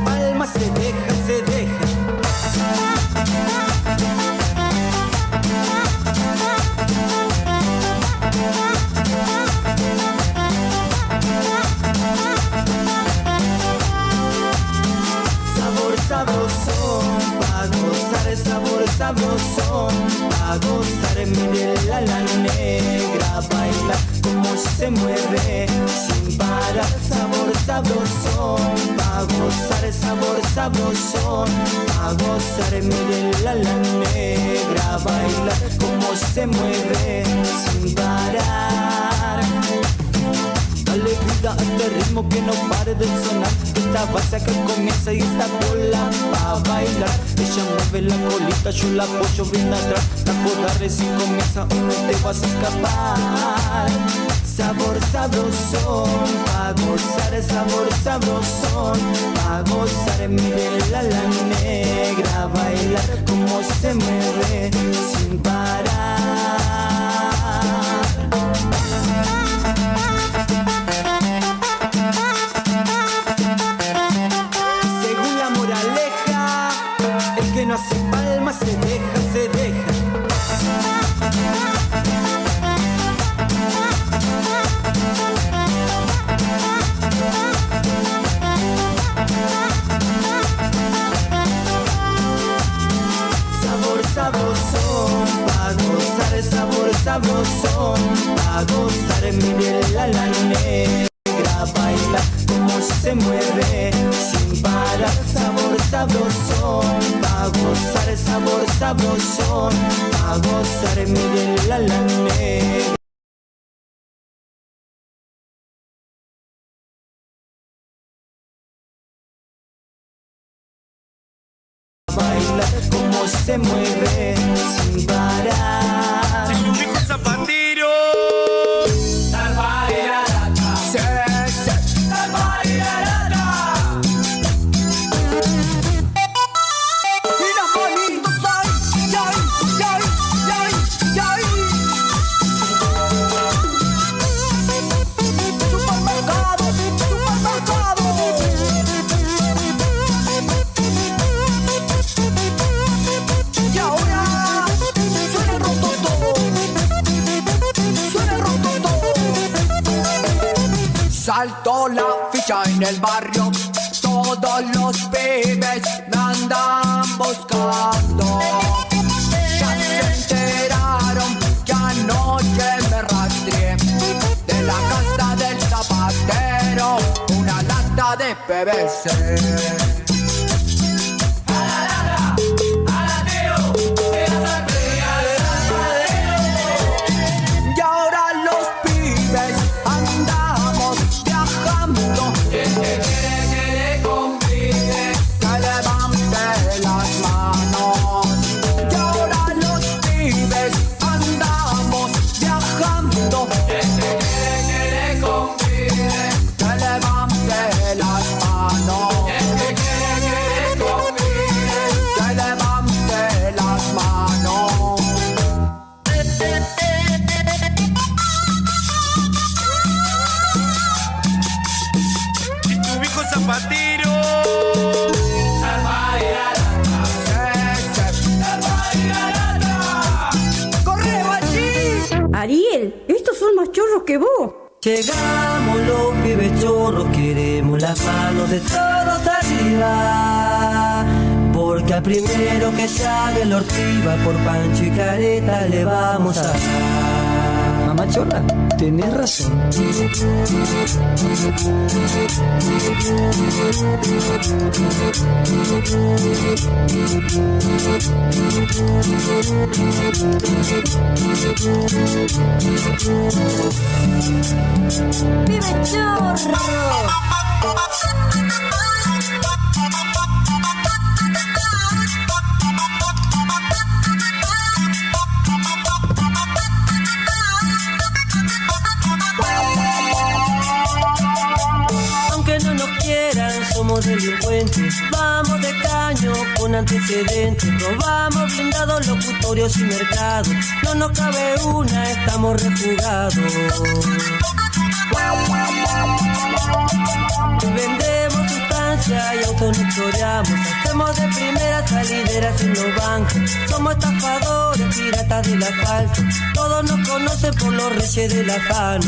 palma se deja, se deja. Sabor sabrosón, pa' gozar el sabor sabrosón, pa' gozar, mire la negra bailar como se mueve sin parar. Sabor sabrosón, pa' gozar el sabor sabrosón, pa' gozar, mire la negra bailar como se mueve sin parar. Dale vida a este ritmo que no pare de sonar. Esta base que comienza y esta bola pa' bailar. Ella mueve la colita, yo la apoyo bien atrás. La joda recién comienza, no te vas a escapar. Sabor sabrosón, pa' gozar, sabor sabrosón, pa' gozar, mire la negra bailar como se mueve sin parar. No hace palmas, se deja, se deja. Sabor sabrosón, pa' gozar, sabor sabrosón, pa' gozar, mire la negra baila como se mueve sin parar. Sabor sabrosón, pa' gozar, sabor sabrosón, pa' gozar, mire la negra. Bailar como se mueve sin parar. Es un hijo zapatero. Saltó la ficha en el barrio, todos los pibes me andan buscando. Ya se enteraron que anoche me rastreé de la casa del zapatero una lata de PVC. Zapatero. Ariel, estos son más chorros que vos. Llegamos los pibes chorros, queremos las manos de todos arriba. Porque al primero que salga el ortiva por Pancho y Careta le vamos a dar. Mamá chorra, tenés razón. ¡Pibe chorro! Aunque no nos quieran, somos delincuentes. Vamos de caño con antecedentes. Robamos blindados, locutorios y mercados. No nos cabe una, estamos refugados. Vendemos sustancias farmacia y auto nos choreamos. Hacemos de primera salideras en los bancos. Somos estafadores, piratas del asfalto. Todos nos conocen por los reyes del afano.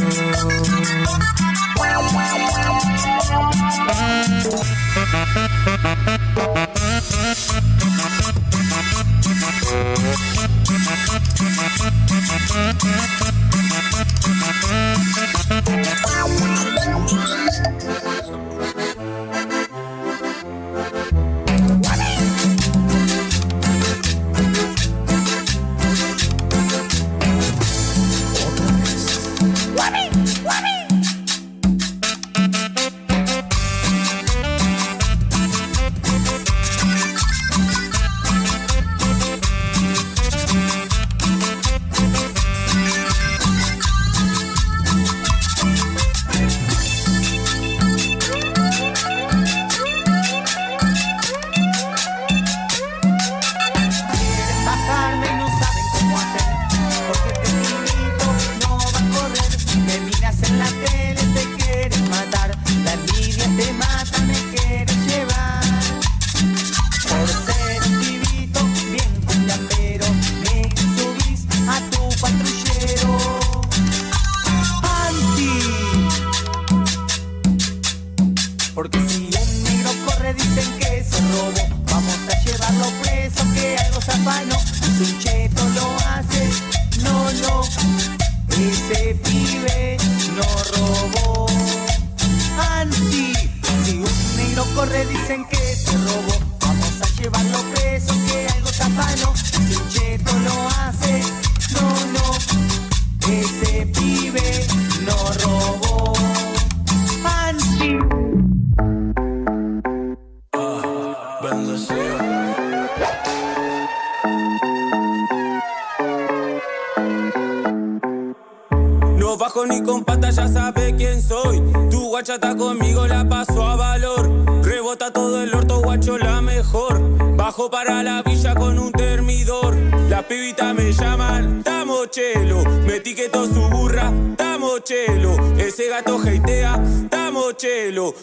Está conmigo, la paso a valor. Rebota todo el orto, guacho, la mejor. Bajo para la villa con un termidor. Las pibitas me llaman Tamochelo. Me etiquetó su burra, Tamochelo. Ese gato heitea, Tamochelo.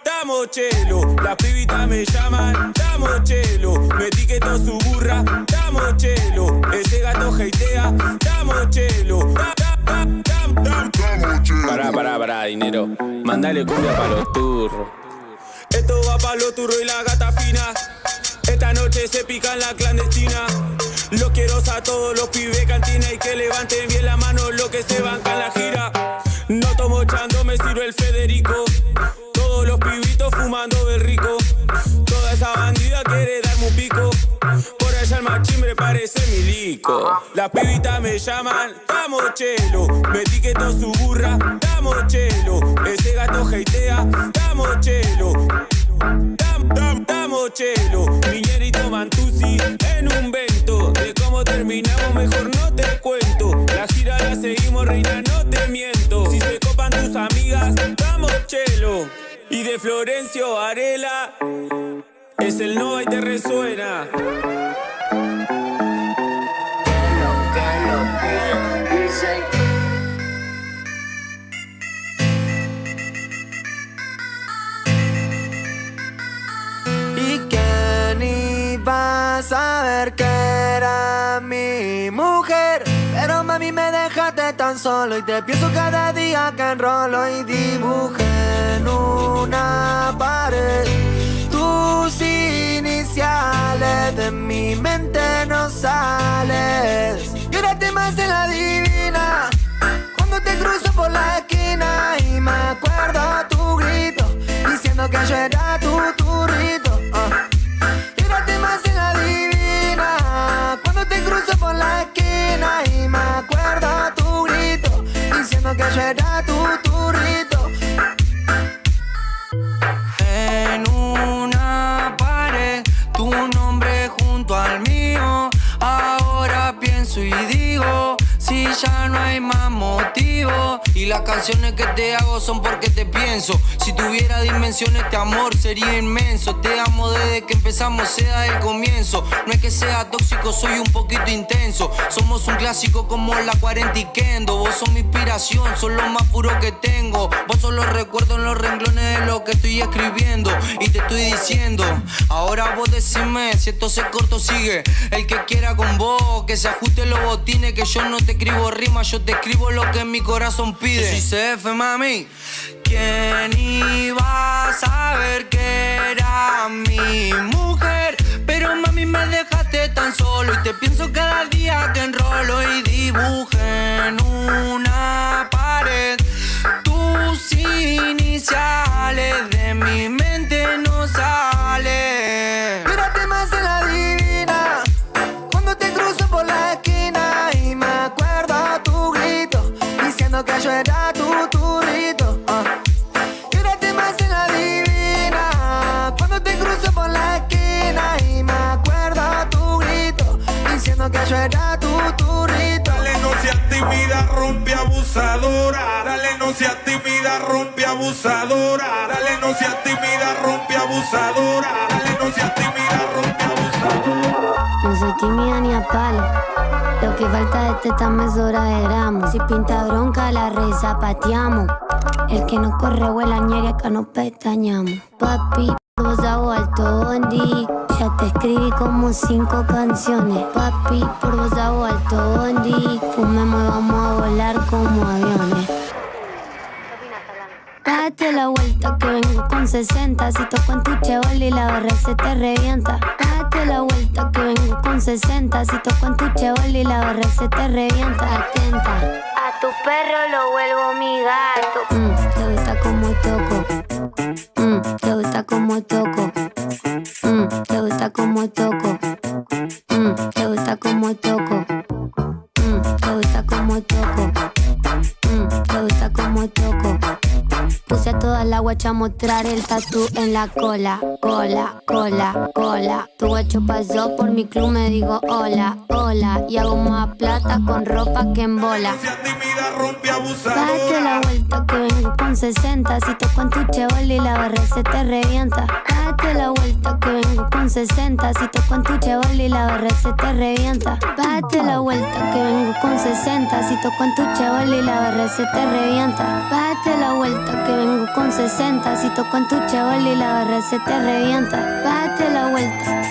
Tamochelo. Las pibitas me llaman Tamochelo. Me etiquetó su burra, Tamochelo. Ese gato heitea, Tamochelo. Para, dinero. Mándale cumbia pa' los turros. Esto va pa' los turros y la gata fina. Esta noche se pica en la clandestina. Los quiero a todos los pibes cantina y que levanten bien la mano los que se bancan la gira. No tomo chando, me sirve el Federico. Todos los pibitos fumando del rico. Toda esa bandida quiere darme un pico. Por allá el machimbre parece milico. Las pibitas me llaman Tamochelo. Me etiquetó su burra, Tamochelo. Ese gato heitea, Tamochelo. Tamochelo. Miñerito Mantusi en un vento. De cómo terminamos mejor no te cuento. La gira la seguimos, reina, no te miento. Si se copan tus amigas, Tamochelo. Y de Florencio Varela es el Nova y te resuena. ¿Y quién iba a saber que era mi mujer? Pero mami me dejaste tan solo y te pienso cada día que enrolo y dibujé en una pared tus iniciales, de mi mente no sales. Quédate más en la divina cuando te cruzo por la esquina y me acuerdo tu grito diciendo que yo era tu turrito. Quédate más en la divina cuando te cruzo por la esquina y me acuerdo tu grito diciendo que yo era tu turrito. En una pared tu nombre junto al mío. Ahora pienso y digo, si ya no hay más motivo y las canciones que te hago son porque te pienso. Si tuviera dimensiones este amor sería inmenso. Te amo desde que empezamos, sea el comienzo. No es que sea tóxico, soy un poquito intenso. Somos un clásico como la 40 y Kendo. Vos sos mi inspiración, sos lo más puro que tengo. Vos sos los recuerdos en los renglones de lo que estoy escribiendo. Y te estoy diciendo, ahora vos decime si esto se corto sigue. El que quiera con vos, que se ajuste los botines. Que yo no te escribo rimas, yo te escribo lo que mi corazón pide. Yo soy CF, mami. ¿Quién iba a saber que era mi mujer? Pero mami me dejaste tan solo y te pienso cada día que enrolo y dibujo en una pared tus iniciales, de mi mente no sale. Mírate más en la divina cuando te cruzo por la esquina y me acuerdo tu grito diciendo que yo era tu turrito. Mírate más en la divina cuando te cruzo por la esquina y me acuerdo tu grito diciendo que yo era tu turrito. Dale, no seas tímida, rompe abusadora. Dale, no seas tímida, rompe abusadora. Dale, no seas tímida, rompe abusadora. Dale, no seas tímida, rompe abusadora. No soy tímida ni a palo. Lo que falta de teta me sobra de gramos. Si pinta bronca la red zapateamos. El que no corre vuela ñeria, acá no pestañamos. Papi, vos hago alto bondi. Ya te escribí como 5 canciones. Papi, por vos hago alto bondi. Fumemos y vamos a volar como aviones. Date la vuelta que vengo con 60. Si toco en tu chevol y la barra se te revienta. Date la vuelta que vengo con 60. Si toco en tu chevol y la barra se te revienta. Atenta, a tu perro lo vuelvo mi gato. Te gusta como toco. Te gusta como toco. Te gusta como toco. Te gusta como toco. Te gusta como toco. Te gusta como toco. Puse a toda la guacha a mostrar el tatú en la cola. Cola, cola, cola. Tu guacho pasó por mi club, me digo hola, hola. Y hago más plata con ropa que en bola. Date la vuelta que vengo con 60. Si toco en tu chevol y la barra se te revienta. Date la vuelta que vengo con 60. Si toco en tu chevol y la barra se te revienta. Date la vuelta que vengo con 60. Si toco en tu chevol y la barra se te revienta. Date la vuelta que vengo con 60. Si toco en tu chevol y la barra se te revienta. Date la vuelta.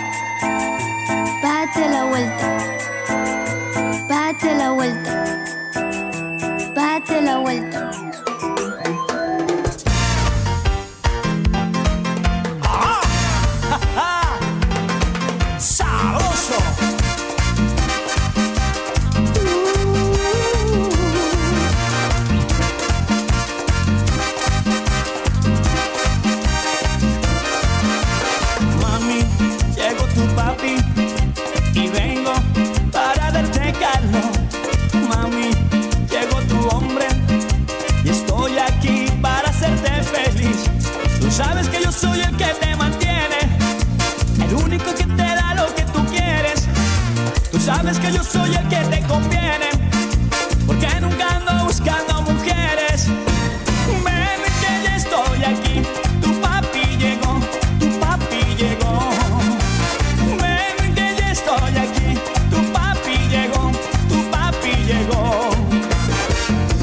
Date la vuelta. Date la vuelta. Date la vuelta. ¡Sabroso! Mami, llegó tu papi y vengo para darte calor. Mami, llegó tu hombre y estoy aquí para hacerte feliz. Tú sabes que yo soy el que te mantiene, el único que te da lo que tú quieres. Tú sabes que yo soy el que te conviene, porque nunca ando buscando mujeres. Ven que ya estoy aquí, tu papi llegó, tu papi llegó. Ven que ya estoy aquí, tu papi llegó, tu papi llegó.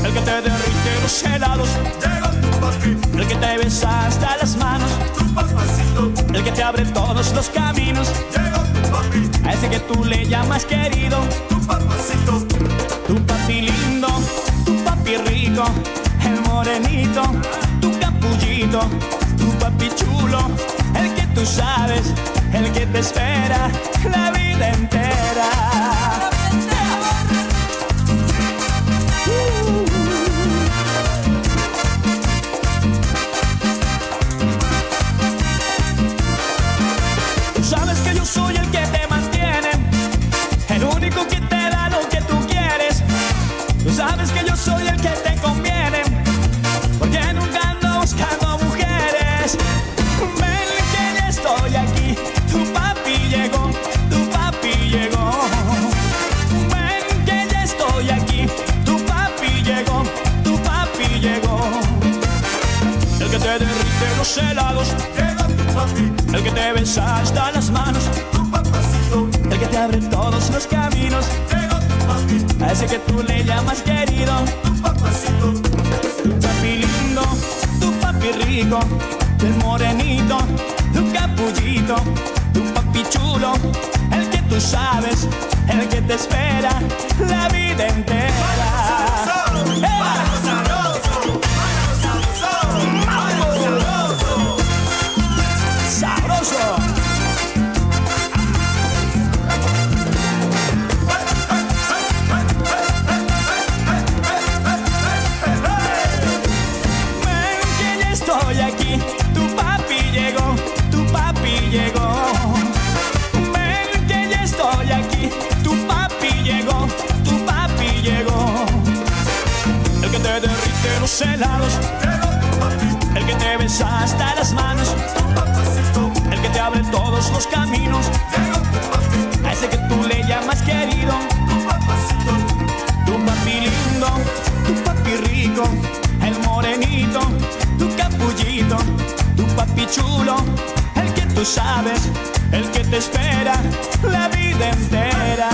El que te derrite los helados, llegó tu papi. El que te besa hasta las manos, tu papacito. El que te abre todos los caminos, llegó tu papi. A ese que tú le llamas querido, tu papacito. Tu papi lindo, tu papi rico, el morenito, tu capullito, tu papi chulo, el que tú sabes, el que te espera la vida entera. Tú sabes que yo soy el que te mantiene, el único que te da lo que tú quieres. Tú sabes que yo soy el que te conviene, porque nunca ando buscando mujeres. Ven que ya estoy aquí, tu papi llegó, tu papi llegó. Ven que ya estoy aquí, tu papi llegó, tu papi besa hasta las manos, tu papacito, el que te abre todos los caminos, llegó tu papi, a ese que tú le llamas querido, tu papacito, tu papi lindo, tu papi rico, el morenito, tu capullito, tu papi chulo, el que tú sabes, el que te espera la vida entera. Sabroso. Ven que ya estoy aquí, tu papi llegó, tu papi llegó. Ven que ya estoy aquí, tu papi llegó, tu papi llegó. El que te derrite los helados, el que te besa hasta las manos, el que te abre todos los caminos, a ese que tú le llamas querido, tu papi lindo, tu papi rico, el morenito, tu capullito, tu papi chulo, el que tú sabes, el que te espera la vida entera.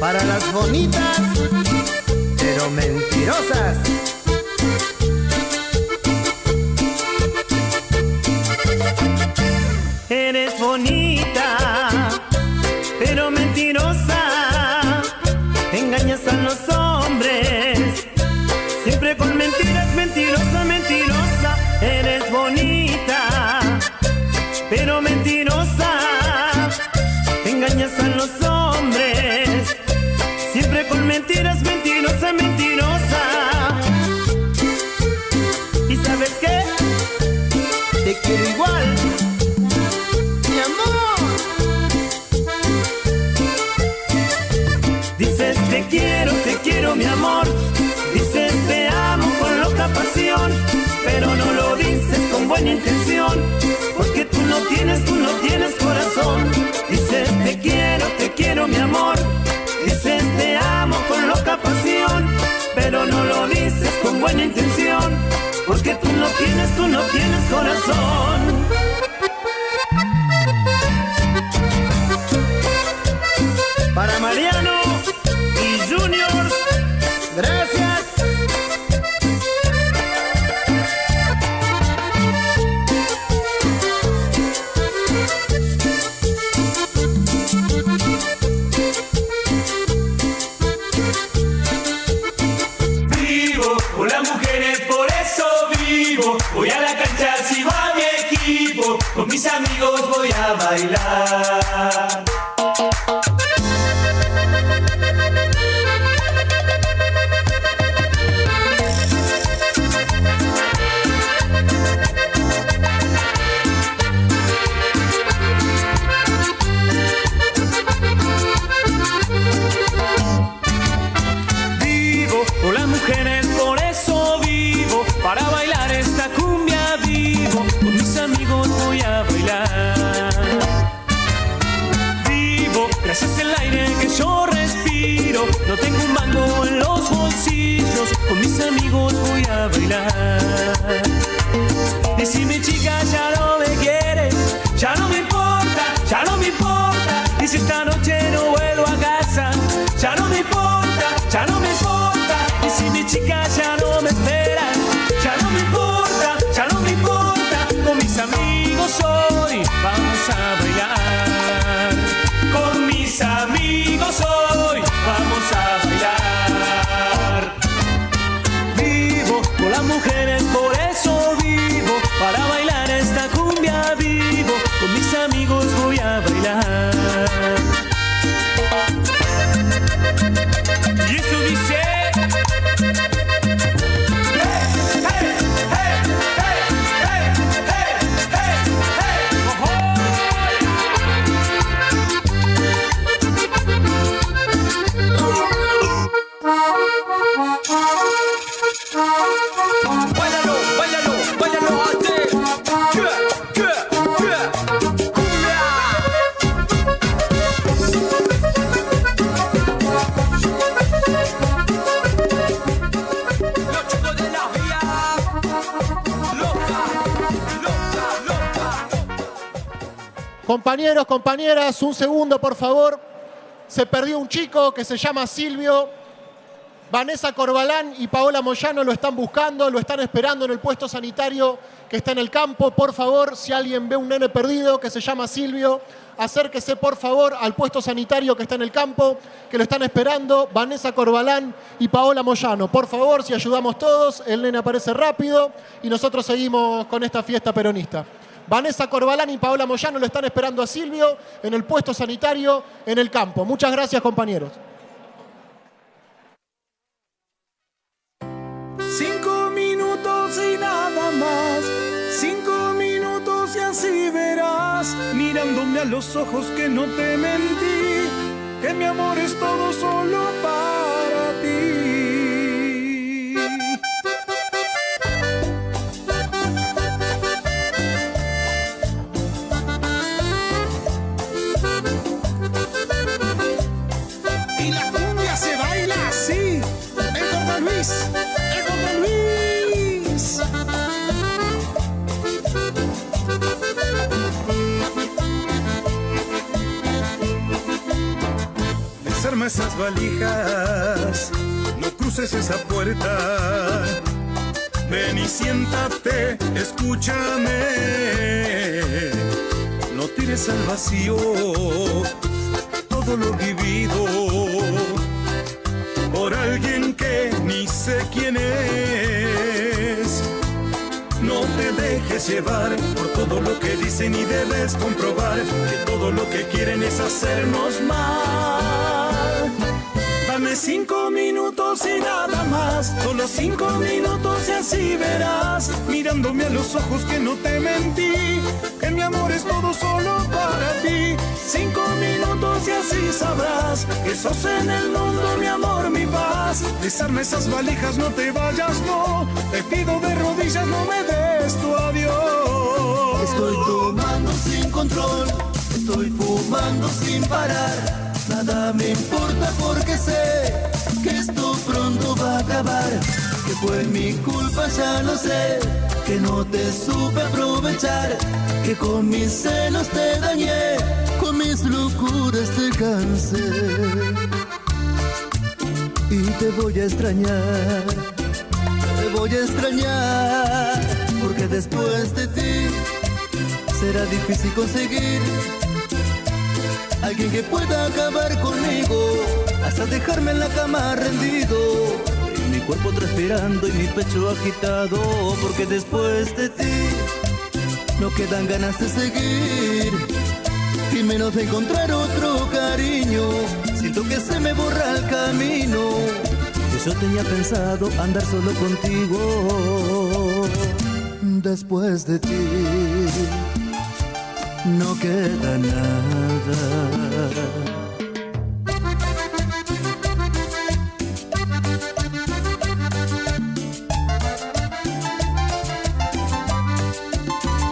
para las bonitas, pero mentirosas. quiero igual. Mi amor. Dices te quiero mi amor. Dices te amo con loca pasión, pero no lo dices con buena intención, porque tú no tienes corazón. Dices te quiero mi amor. Dices te amo con loca pasión, pero no lo dices con buena intención, porque tú no tienes corazón. Para Mariano y Junior, gracias. Vivo por las mujeres, por eso vivo. Voy a la cancha, sigo a mi equipo. Con mis amigos voy a bailar. Para bailar esta cumbia vivo, con mis amigos voy a bailar. Vivo, gracias al aire que yo respiro, no tengo un mango en los bolsillos, con mis amigos voy a bailar. Y si mi chica ya no me quiere, ya no me importa, ya no me importa. Y si esta noche no vuelvo a casa, ya no me importa, ya no me importa. Y si mi chica ya no me espera, ya no me importa, ya no me importa. Con mis amigos hoy vamos a bailar. Con mis amigos hoy vamos a bailar. Vivo por las mujeres, por eso vivo. Para bailar esta cumbia vivo. Con mis amigos voy a bailar. Y eso dice... Compañeros, compañeras, un segundo, por favor. Se perdió un chico que se llama Silvio. Vanessa Corbalán y Paola Moyano lo están buscando, lo están esperando en el puesto sanitario que está en el campo. Por favor, si alguien ve un nene perdido que se llama Silvio, acérquese por favor al puesto sanitario que está en el campo, que lo están esperando Vanessa Corbalán y Paola Moyano. Por favor, si ayudamos todos, el nene aparece rápido y nosotros seguimos con esta fiesta peronista. Vanessa Corbalán y Paola Moyano lo están esperando a Silvio en el puesto sanitario en el campo. Muchas gracias, compañeros. 5 minutos y nada más, 5 minutos y así verás, mirándome a los ojos que no te mentí, que mi amor es todo solo para ti. Y la cumbia se baila así, el Gordo Luis. Desarma esas valijas, no cruces esa puerta. Ven y siéntate, escúchame. No tires al vacío todo lo vivido por alguien que ni sé quién es. No te dejes llevar por todo lo que dicen y debes comprobar que todo lo que quieren es hacernos mal. Dame Dame 5 minutos y nada más, solo 5 minutos y así verás, mirándome a los ojos que no te mentí, que mi amor es todo solo para ti. 5 minutos y así sabrás que sos en el mundo mi amor, mi paz. Desarma esas valijas, no te vayas, no, te pido de rodillas, no me des tu adiós. Estoy tomando sin control, estoy fumando sin parar. Nada me importa porque sé que esto pronto va a acabar. Que fue mi culpa, ya lo sé, que no te supe aprovechar, que con mis celos te dañé, con mis locuras te cansé. Y te voy a extrañar, porque después de ti será difícil conseguir alguien que pueda acabar conmigo, hasta dejarme en la cama rendido, y mi cuerpo transpirando y mi pecho agitado, porque después de ti no quedan ganas de seguir, y menos de encontrar otro cariño. Siento que se me borra el camino, que yo tenía pensado andar solo contigo. Después de ti no queda nada.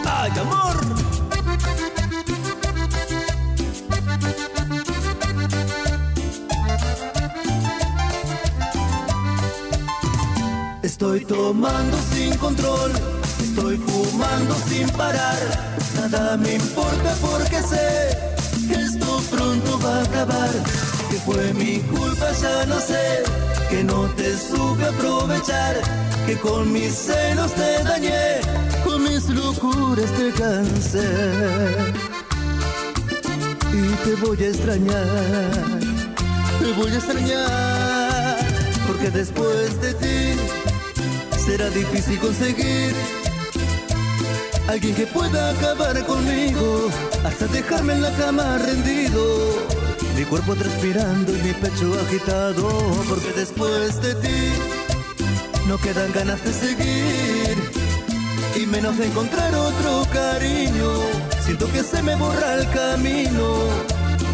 ¡Ay, amor! Estoy tomando sin control, estoy fumando sin parar. Nada me importa porque sé que esto pronto va a acabar. Que fue mi culpa, ya lo sé, que no te supe aprovechar, que con mis celos te dañé, con mis locuras te cansé. Y te voy a extrañar, porque después de ti será difícil conseguir alguien que pueda acabar conmigo, hasta dejarme en la cama rendido, mi cuerpo transpirando y mi pecho agitado, porque después de ti no quedan ganas de seguir, y menos de encontrar otro cariño. Siento que se me borra el camino,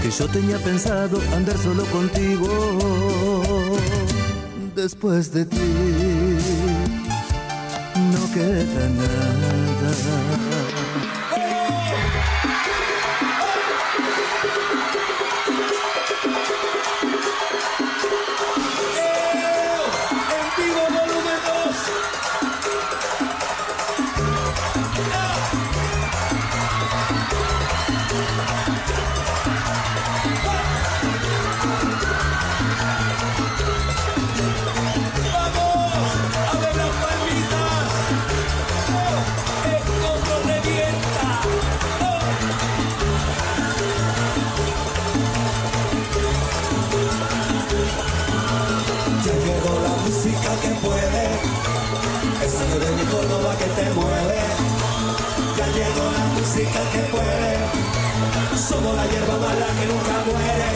que yo tenía pensado andar solo contigo. Después de ti no queda nada. En vivo volumen 2. Que puede, el sonido de mi Córdoba que te mueve. Ya llegó la música que puede, somos la hierba mala que nunca muere.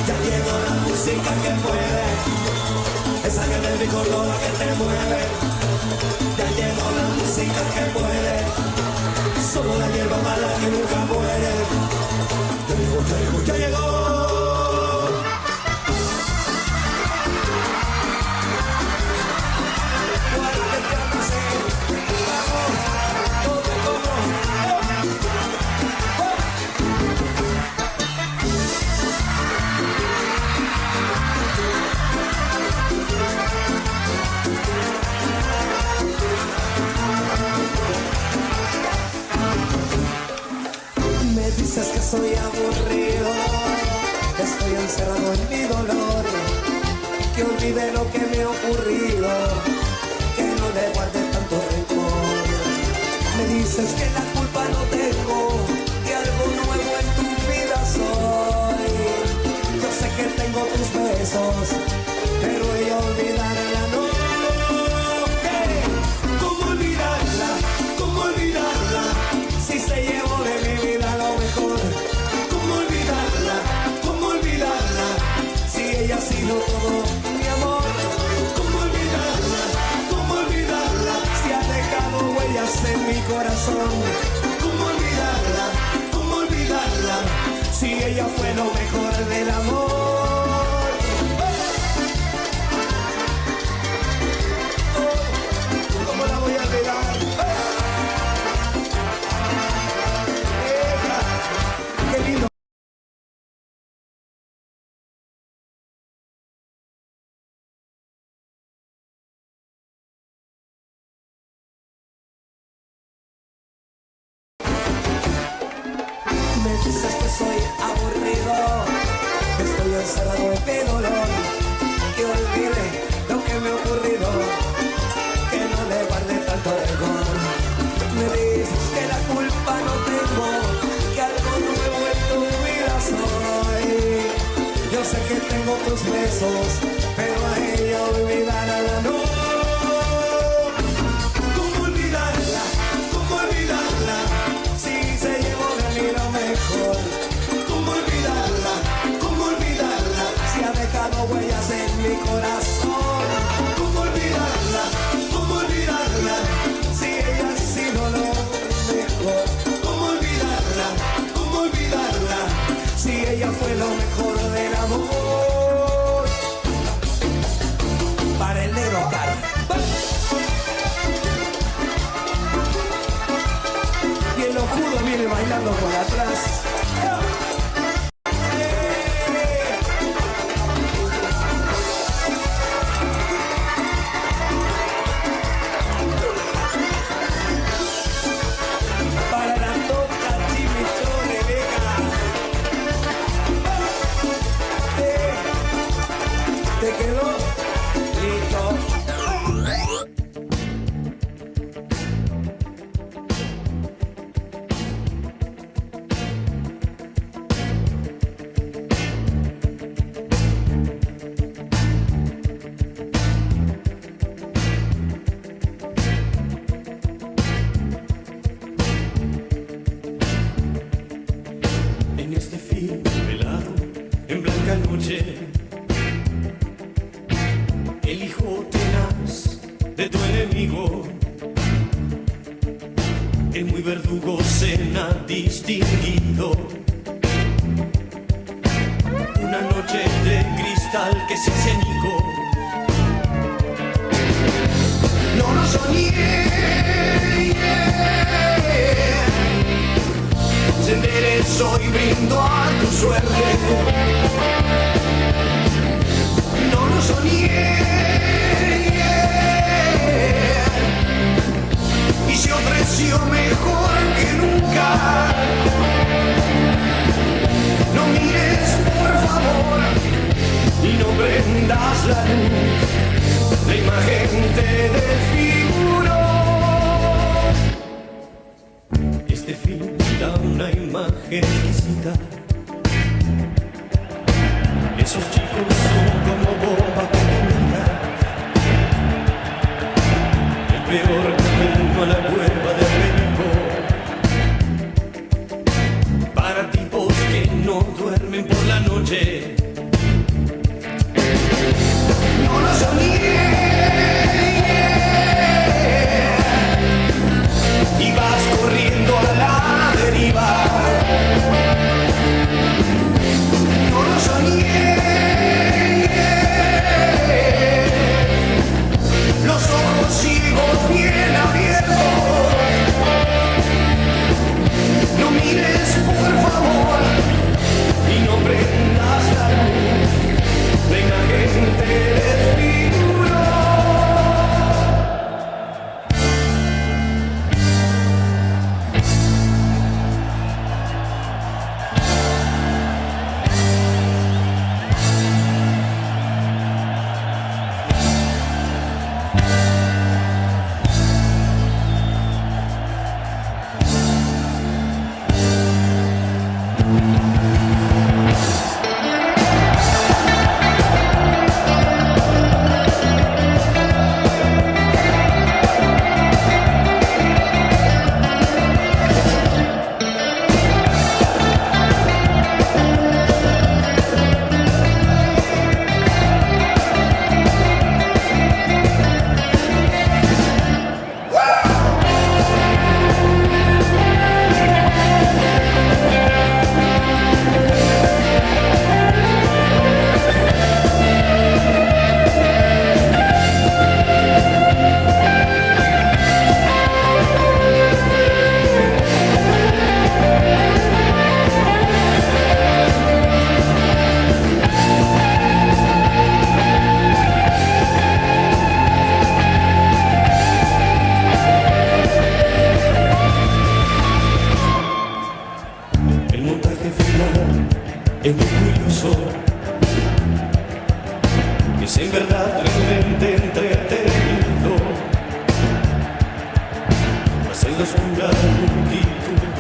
Ya llegó la música que puede, el sangre de mi Córdoba que te mueve. Ya llegó la música que puede, somos la hierba mala que nunca muere. Ya llegó. Me dices que soy aburrido, que estoy encerrado en mi dolor, que olvide lo que me ha ocurrido, que no le guarde tanto rencor. Me dices que la culpa no tengo, que algo nuevo en tu vida soy. Yo sé que tengo tus besos, pero ella olvidarla no. ¿Cómo olvidarla? ¿Cómo olvidarla? Si se llevó de mi vida lo mejor. ¿Cómo olvidarla? ¿Cómo olvidarla? Si ella ha sido corazón. ¿Cómo olvidarla? ¿Cómo olvidarla? Si ella fue lo mejor del amor. ¿Cómo la voy a olvidar? ¡Qué lindo! Me dices que soy aburrido, que estoy encerrado en mi dolor, que olvide lo que me ha ocurrido, que no le guarde tanto rencor. Me dices que la culpa no tengo, que algo nuevo en tu vida soy. Yo sé que tengo tus besos, pero a ella olvidarla no. ¿Cómo olvidarla? ¿Cómo olvidarla? Si se llevó de mí lo mejor. ¿Cómo olvidarla? ¿Cómo olvidarla? Si ha dejado huellas en mi corazón. ¿Cómo olvidarla? ¿Cómo olvidarla? Si ella ha sido lo mejor. ¿Cómo olvidarla? ¿Cómo olvidarla? Si ella fue lo mejor del amor. Para el negro Car. Y el ojudo viene bailando por atrás. Para la toca Chimicho de Vega. ¿Te quedó? Listo. En este film velado, en blanca noche, el hijo tenaz de tu enemigo, el muy verdugo cena distinguido. Una noche de cristal que se hace añico. No lo soñé. Se enderezó y brindo a tu suerte. No lo soñé. Y se ofreció mejor que nunca. No mires por favor y no prendas la luz. La imagen te desfiguró. Este film da una imagen exquisita. Esos chicos son como bomba pequeñita. El peor camino a la cueva del México. Para tipos que no duermen por la noche. No lo soñé. Y vas corriendo a la deriva. No lo soñé. Los ojos ciegos bien.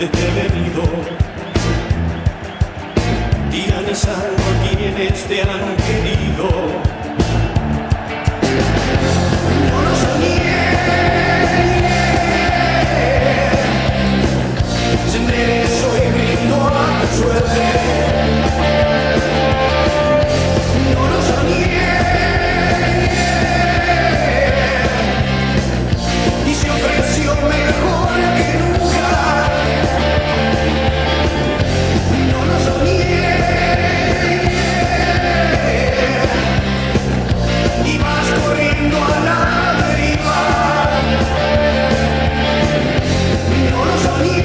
verte venido. Tienes algo a quienes te han querido. No lo soñé. Siempre soy brindo a tu suerte. No lo soñé. Y se ofreció mejor que nunca. No lo soñé. Y vas corriendo a la deriva. No lo soñé.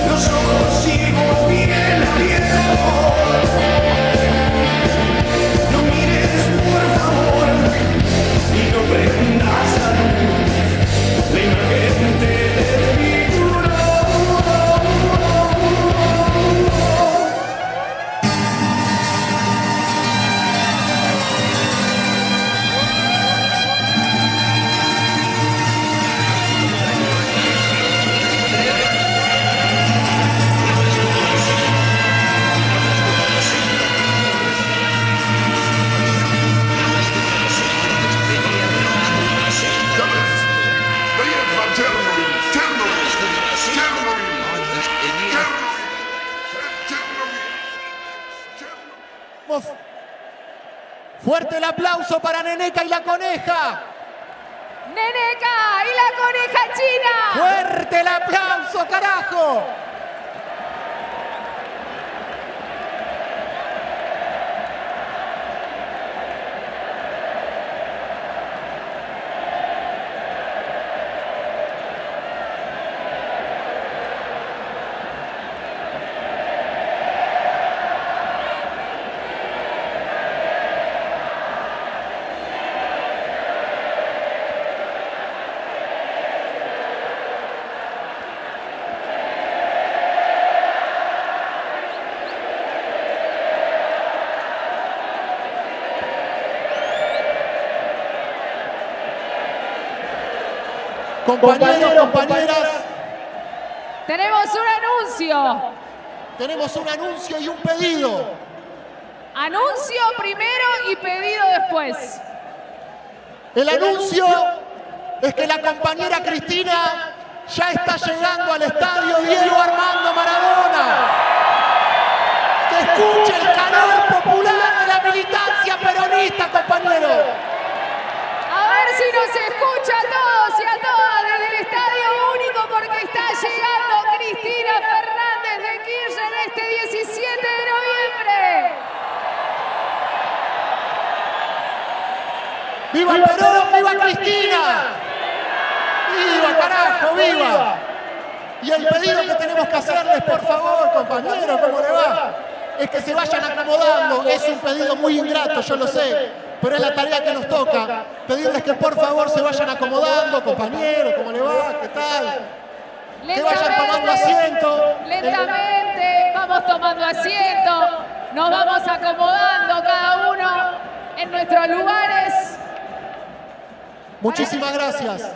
Los ojos ciegos bien abiertos. No mires por favor y no prendas la luz. La imagen te desfiguró. Fuerte el aplauso para Neneca y la Coneja. Neneca y la Coneja China. Fuerte el aplauso, carajo. Compañeros, compañeras, tenemos un anuncio. tenemos un anuncio y un pedido. Anuncio primero y pedido después. El anuncio es que la compañera Cristina ya está llegando al estadio Diego Armando Maradona. Que escuche el calor popular de la militancia peronista, compañero. A ver si nos escucha a todos y a todas desde el Estadio Único, porque está llegando Cristina Fernández de Kirchner este 17 de noviembre. ¡Viva el Perón! ¡Viva Cristina! ¡Viva, carajo, viva! Y el pedido que tenemos que hacerles, por favor, compañeros, ¿cómo le va? Es que se vayan acomodando. Es un pedido muy ingrato, yo lo sé, pero es la tarea que nos toca. Pedirles que por favor se vayan acomodando, compañeros, ¿cómo le va? ¿Qué tal? Que vayan tomando asiento. Lentamente, vamos tomando asiento. Nos vamos acomodando cada uno en nuestros lugares. Muchísimas gracias.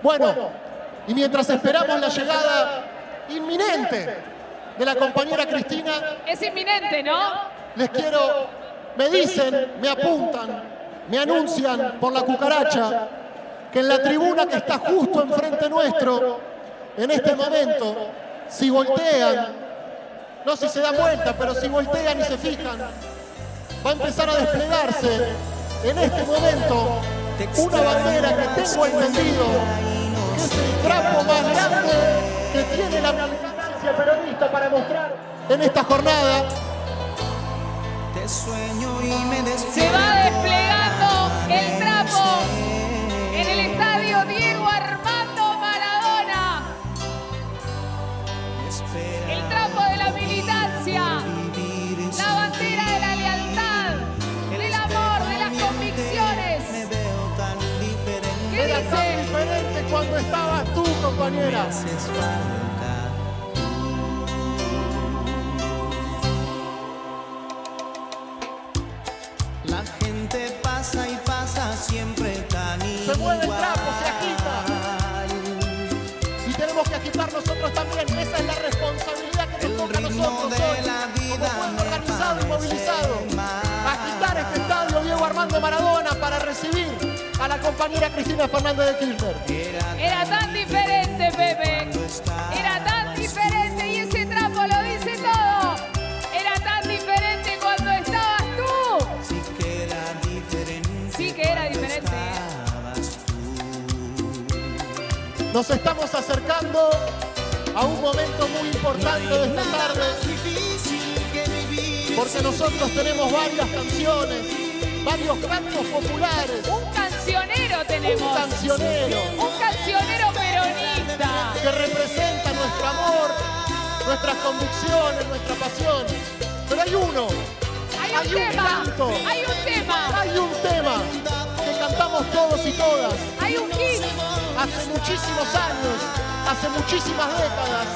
Bueno, y mientras esperamos la llegada inminente de la compañera Cristina, Es inminente, ¿no? les quiero, me dicen, me apuntan, me anuncian por la cucaracha que en la tribuna que está justo enfrente nuestro, en este momento, si voltean, no si se dan vuelta, pero si voltean y se fijan, va a empezar a desplegarse en este momento una bandera que tengo entendido que es el trapo más grande que tiene la militancia peronista para mostrar en esta jornada. Se va desplegando el trapo en el Estadio Diego Armando Maradona. El trapo de la militancia, la bandera de la lealtad, del amor, de las convicciones. ¿Qué Era tan dice? diferente cuando estabas tú, compañera. La gente pasa y pasa siempre tarde. Se mueve el trapo, se agita. Y tenemos que agitar nosotros también. Esa es la responsabilidad que nos toca a nosotros hoy, como pueblo organizado y movilizado. Agitar este estadio Diego Armando Maradona para recibir a la compañera Cristina Fernández de Kirchner. Era tan diferente, Pepe. Era tan diferente y ese trapo lo dice todo. Era tan diferente cuando estabas tú. Sí que era diferente. Nos estamos acercando a un momento muy importante de esta tarde, porque nosotros tenemos varias canciones, varios cantos populares. Un cancionero tenemos. Un cancionero. Un cancionero peronista. Que representa nuestro amor, nuestras convicciones, nuestra pasión. Pero hay uno. Hay un tema. Canto. Hay un tema. Hay un tema que cantamos todos y todas. Hay un hit. Hace muchísimos años, hace muchísimas décadas,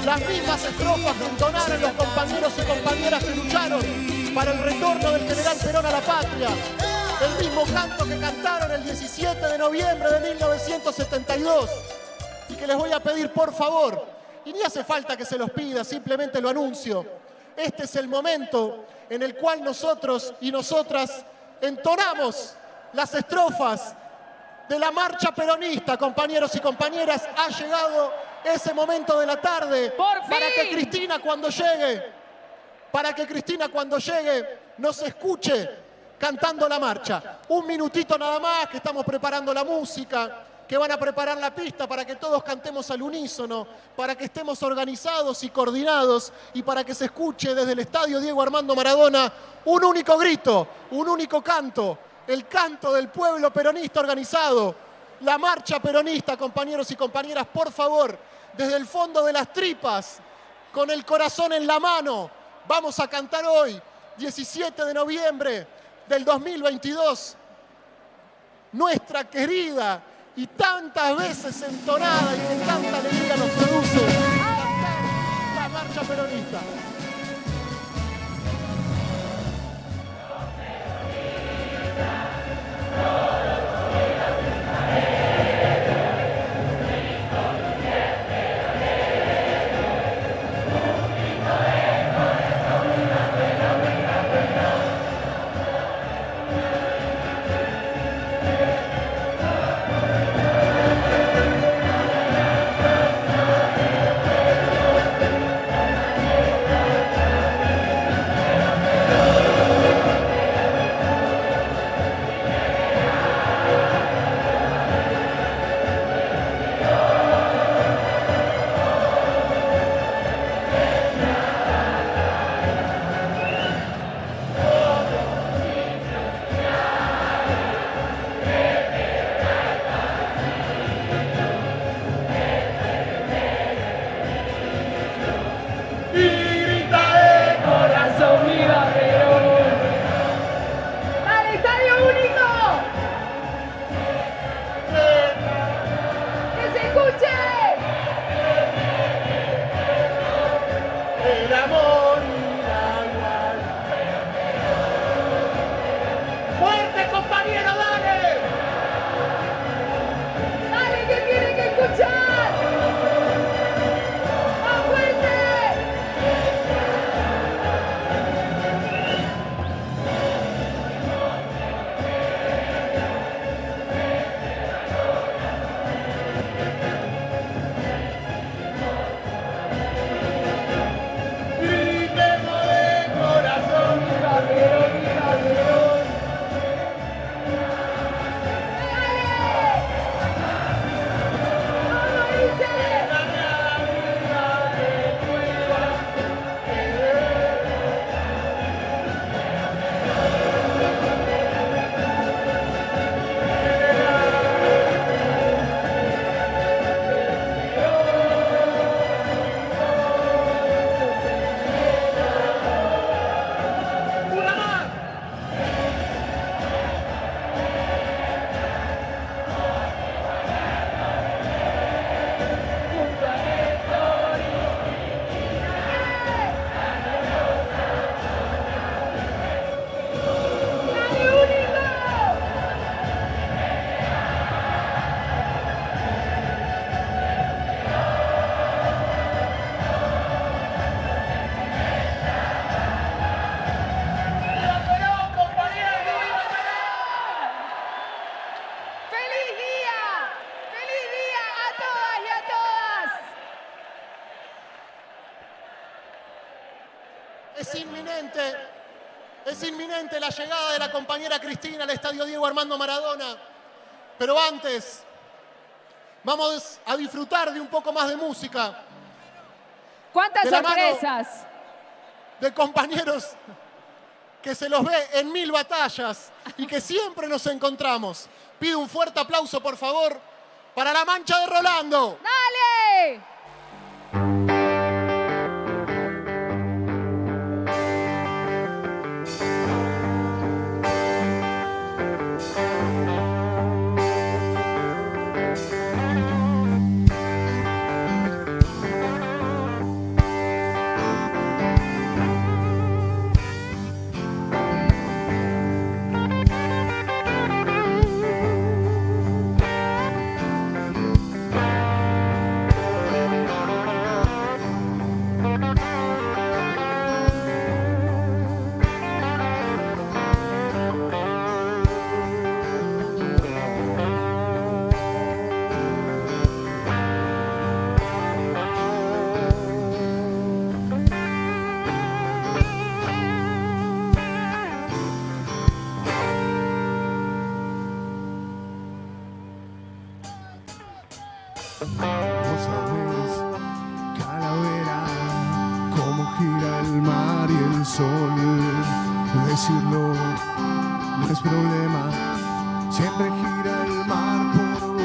las mismas estrofas que entonaron los compañeros y compañeras que lucharon para el retorno del general Perón a la patria. El mismo canto que cantaron el 17 de noviembre de 1972. Y que les voy a pedir, por favor, y ni hace falta que se los pida, simplemente lo anuncio. Este es el momento en el cual nosotros y nosotras entonamos las estrofas de la marcha peronista, compañeros y compañeras. Ha llegado ese momento de la tarde para que Cristina cuando llegue nos escuche cantando la marcha. Un minutito nada más, que estamos preparando la música, que van a preparar la pista para que todos cantemos al unísono, para que estemos organizados y coordinados y para que se escuche desde el estadio Diego Armando Maradona un único grito, un único canto. El canto del pueblo peronista organizado, la marcha peronista, compañeros y compañeras, por favor, desde el fondo de las tripas, con el corazón en la mano, vamos a cantar hoy, 17 de noviembre del 2022, nuestra querida y tantas veces entonada y que tanta alegría nos produce, cantar la marcha peronista. inminente la llegada de la compañera Cristina al Estadio Diego Armando Maradona. Pero antes, vamos a disfrutar de un poco más de música. ¿Cuántas De la mano sorpresas? de compañeros que se los ve en 1000 batallas y que siempre nos encontramos. Pido un fuerte aplauso, por favor, para La Mancha de Rolando. ¡Dale! No sabes, calavera, cómo gira el mar y el sol. Decirlo no es problema, siempre gira el mar por vos.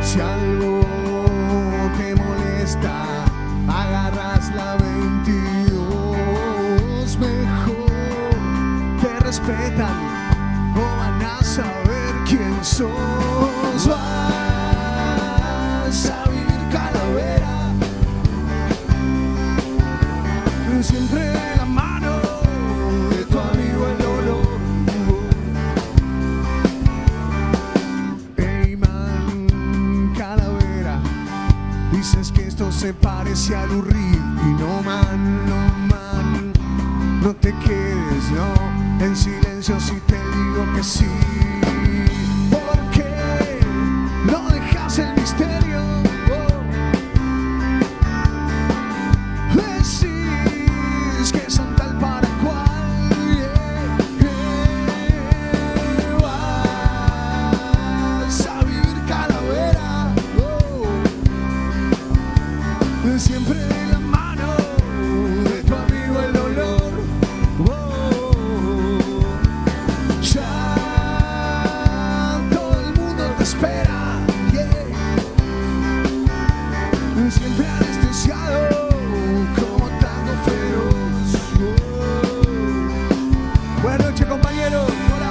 Si algo te molesta, agarras la 22 mejor. Te respetan o van a saber quién sos. Vas a vivir calavera, siempre de la mano de tu amigo el dolor. Ey man, calavera, dices que esto se parece a Lou Reed y no man, no te quedes, no, en silencio si te digo que sí. ¿Por qué no dejas el misterio? Decís que son tal para cual. Vas a vivir calavera, siempre de la mano de tu amigo el dolor. Ya todo el mundo te espera, siempre anestesiado como tango feroz. Buenas noches, compañeros. Hola.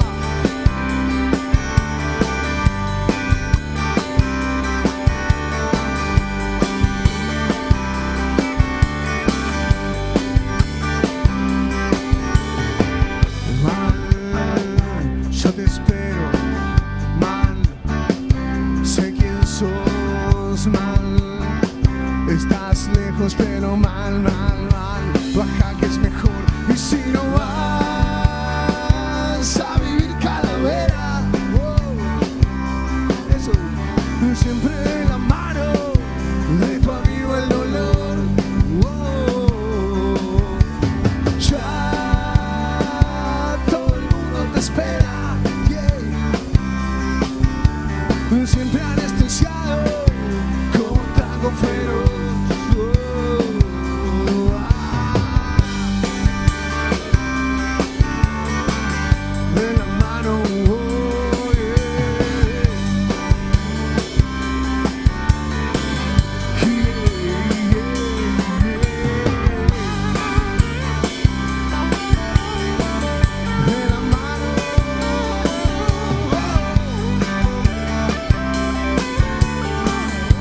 Man, yo te espero, man, sé quién sos, man, estás lejos pero mal, baja que es mejor. Y si no vas a vivir calavera, eso, siempre de la mano de tu amigo el dolor. Ya todo el mundo te espera, siempre anestesiado como tango feroz. De la mano, de la mano,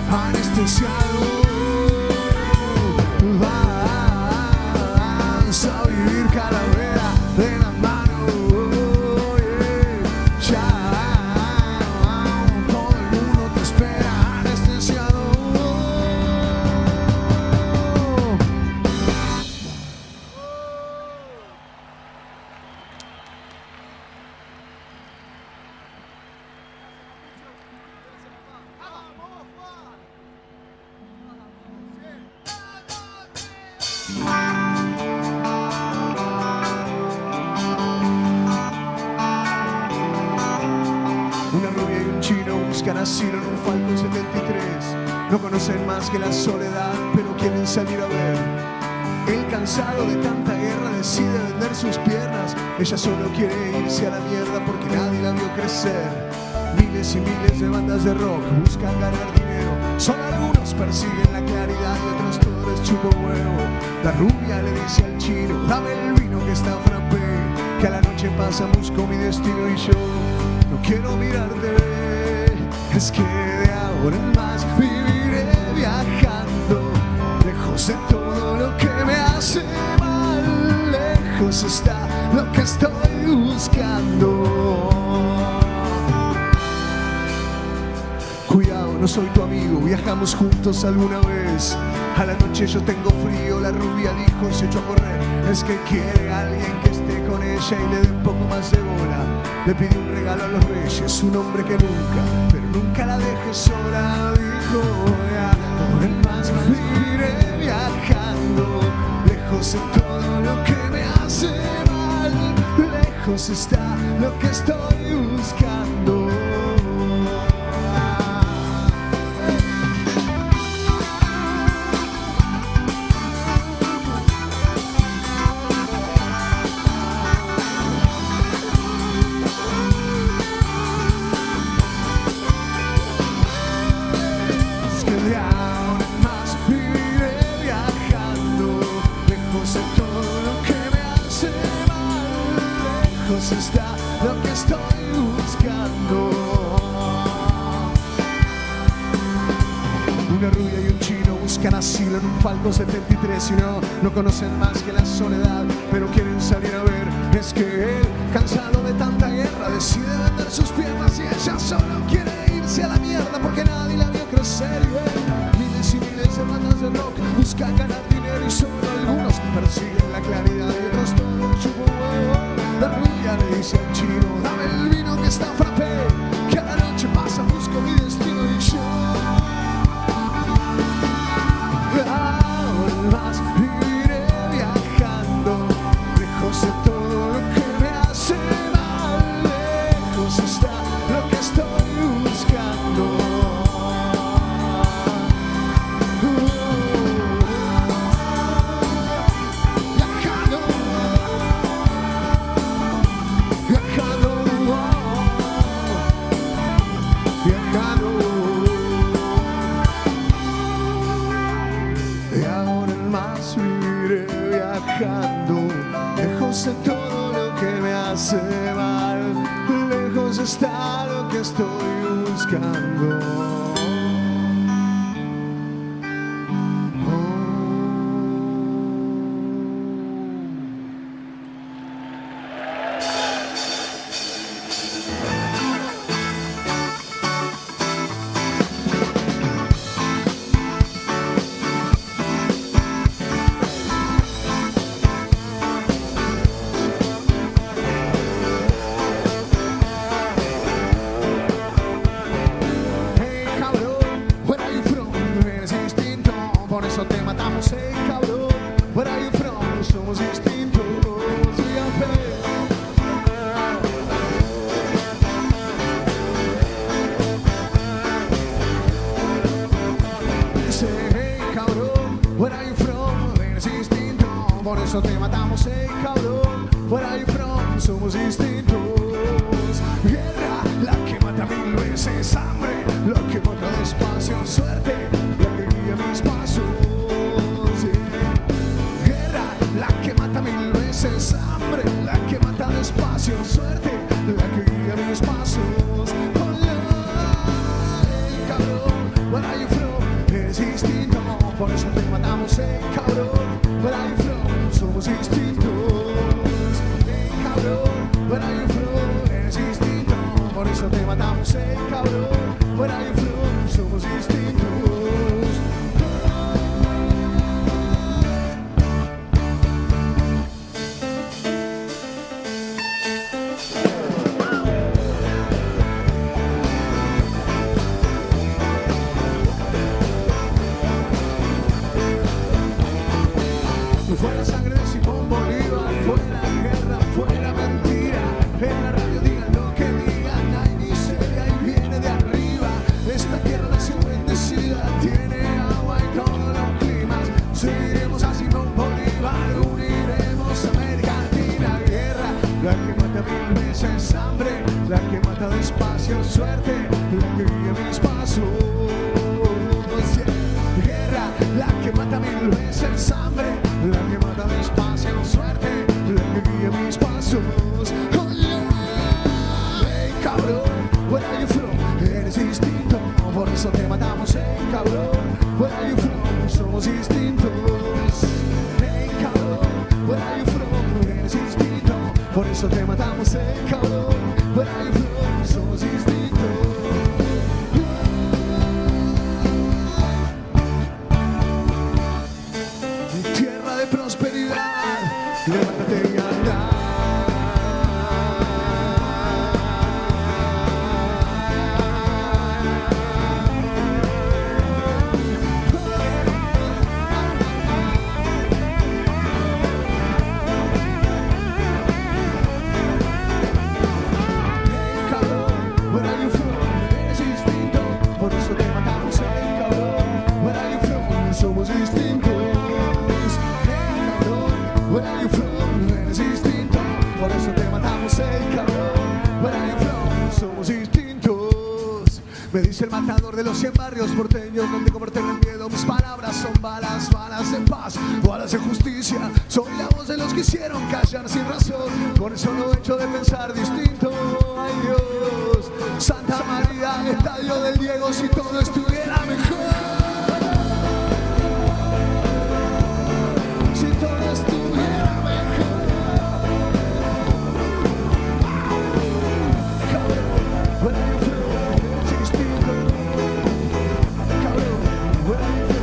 anestesiado. Vas a vivir calavera de la mano, ya todo el mundo te espera anestesiado. Una rubia y un chino buscan asilo en un Falcon 73. No conocen más que la soledad, pero quieren salir a ver. Él, cansado de tanta guerra, decide vender sus piernas. Ella solo quiere irse a la mierda porque nadie la vio crecer. Miles y miles de bandas de rock buscan ganar dinero. Solo algunos persiguen la claridad y otros todos les chupa huevo. La rubia le dice al chino: dame el vino que está frappé, que a la noche pasa, busco mi destino y yo no quiero mirarte. Es que de ahora en más viviré viajando, lejos de todo lo que me hace mal. Lejos está lo que estoy buscando. Cuidado, no soy tu amigo, viajamos juntos alguna vez. A la noche yo tengo frío, la rubia dijo, se echó a correr. Es que quiere a alguien que esté con ella y le dé un poco más de bola. Le pidió un regalo a los reyes, un hombre que nunca, pero nunca la dejes sola. Dijo, ahora en más viviré viajando, lejos de todo lo que me hace mal. Lejos está lo que estoy buscando. Está lo que estoy buscando. Una rubia y un chino buscan asilo en un Falcon 73 y no conocen más que la soledad, pero quieren salir a ver. Es que él, cansado de tanta guerra, decide vender sus piernas y ella solo quiere irse a la mierda porque nadie la vio crecer. Y él, miles y miles de bandas de rock buscan ganar dinero y solo algunos persiguen la claridad y otros todos chupan huevo. La rubia le dice al chino: dame el vino que está frappé, que a la noche pasa, busco mi destino y yo ahora más viviré viajando, lejos de todo lo que me hace mal. Lejos está lo que estoy buscando. Lejos de todo lo que me hace mal, lejos está lo que estoy buscando. fuera sangre de Simón Bolívar, fuera guerra, fuera mentira. En la radio digan lo que digan, hay miseria y viene de arriba. Esta tierra nació bendecida, tiene agua y todos los climas. Seguiremos a Simón Bolívar, uniremos América Latina. Guerra, la que mata 1000 veces hambre, la que mata despacio suerte, la que guía mis pasos. Guerra, la que mata 1000 veces hambre, la que mata despacio suerte, la que guía mis pasos. Oh, yeah. Hey cabrón, where are you from? Eres distinto, por eso te matamos. Hey cabrón, where are you from? Somos distintos. Hey cabrón, where are you from? Eres distinto, por eso te matamos. Hey cabrón, where are you from? Somos distintos. Tierra de prosperidad, levántate y anda. Hey cabrón, where are you from? Eres distinto, por eso te matamos. Hey cabrón, where are you from? Somos distintos. Where are you from? Eres distinto, por eso te matamos. Hey cabrón, where are you from? Somos distintos. Me dice el matador de los 100 barrios porteños, no tengo por tener miedo. Mis palabras son balas, balas de paz, balas de justicia. Soy la voz de los que hicieron callar sin razón. Con eso no hecho de pensar distinto. Ay Dios, Santa María, estadio del Diego, si todo estuviera mejor. Si todo estuviera mejor. Cabrón, where are you from? Eres distinto. Cabrón, where are you from?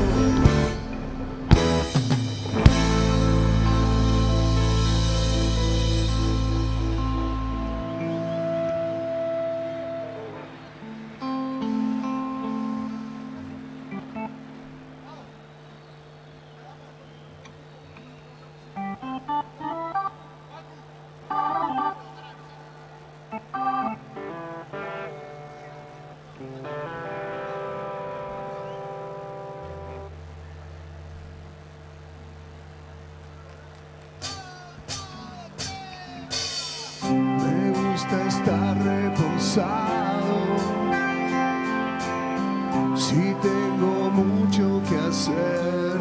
Me gusta estar reposado, si tengo mucho que hacer.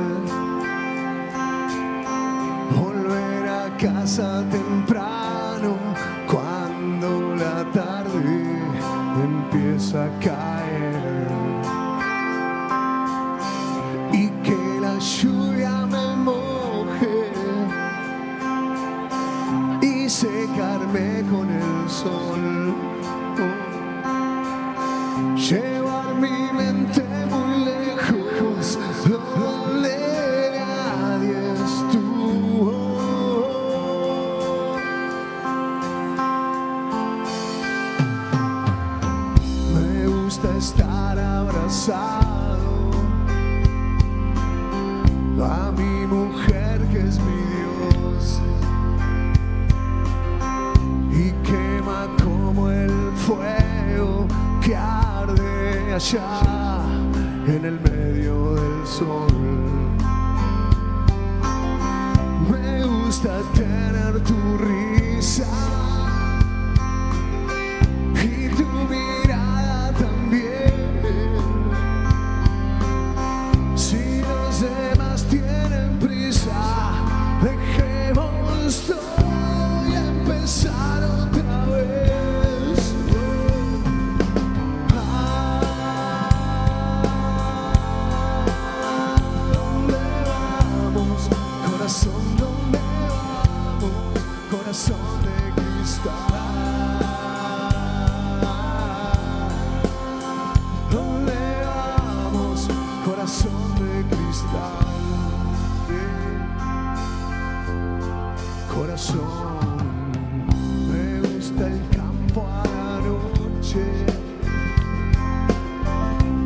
Volver a casa temprano cuando la tarde empieza a caer. Y que la lluvia me moje y secarme con el sol. Llevar mi mente muy lejos, donde nadie estuvo. Me gusta estar abrazado a mi mujer que es mi Dios y quema como el fuego que arde allá en el medio del sol. Me gusta tener tu risa y tu mirada también. Si los demás tienen prisa, dejemos todo y empezar otra vez. ¿Dónde vamos? Corazón, ¿dónde vamos? Corazón de cristal. ¿Dónde vamos? Corazón de cristal. Corazón, me gusta el campo a la noche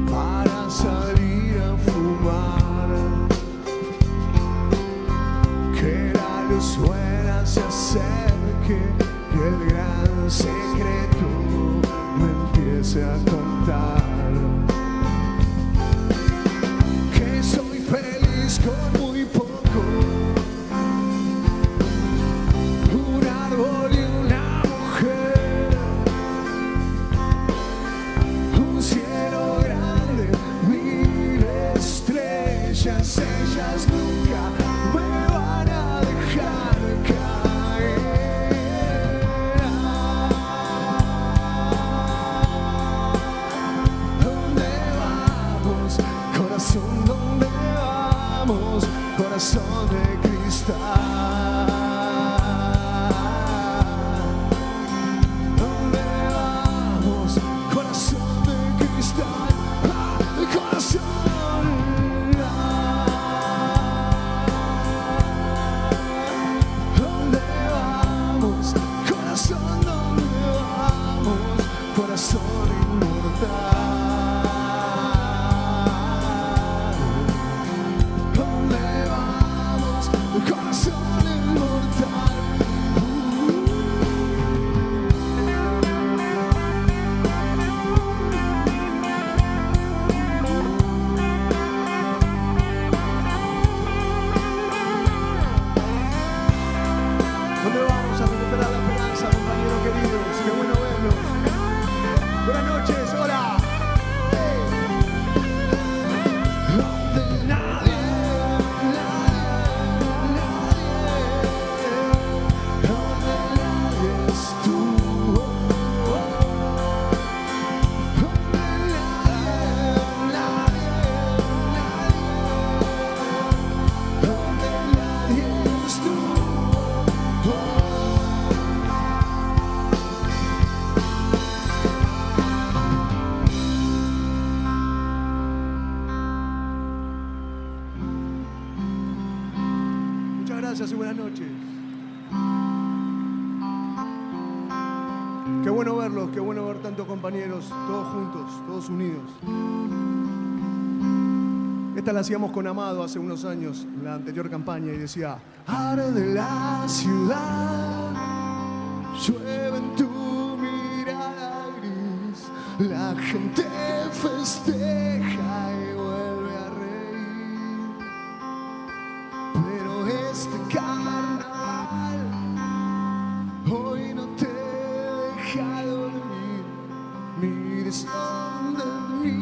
para salir a fumar. Que buenas se acerque, que el gran secreto me empiece a contar. Que soy feliz con muy poco, un árbol y una mujer, un cielo grande, 1000 estrellas, ellas nunca me van a dejar caer. ¿Dónde vamos, corazón? ¿Dónde vamos, corazón de cristal? ¿Dónde vamos, corazón de cristal? Corazón. ¿Dónde vamos, corazón? ¿Dónde vamos, corazón inmortal? ¿Dónde vamos, corazón inmortal? ¿Dónde vamos a recuperar la esperanza, compañeros queridos? Qué bueno verlos. Buenas noches, hola. Donde nadie, donde nadie estuvo, donde nadie estuvo. Muchas gracias y buenas noches. Qué bueno verlos, qué bueno ver tantos compañeros, todos juntos, todos unidos. Esta la hacíamos con Amado hace unos años, en la anterior campaña, y decía: arde la ciudad, llueve en tu mirada gris, la gente festeja y vuelve a reír. Pero este carnaval hoy no te deja dormir. Mires donde mires.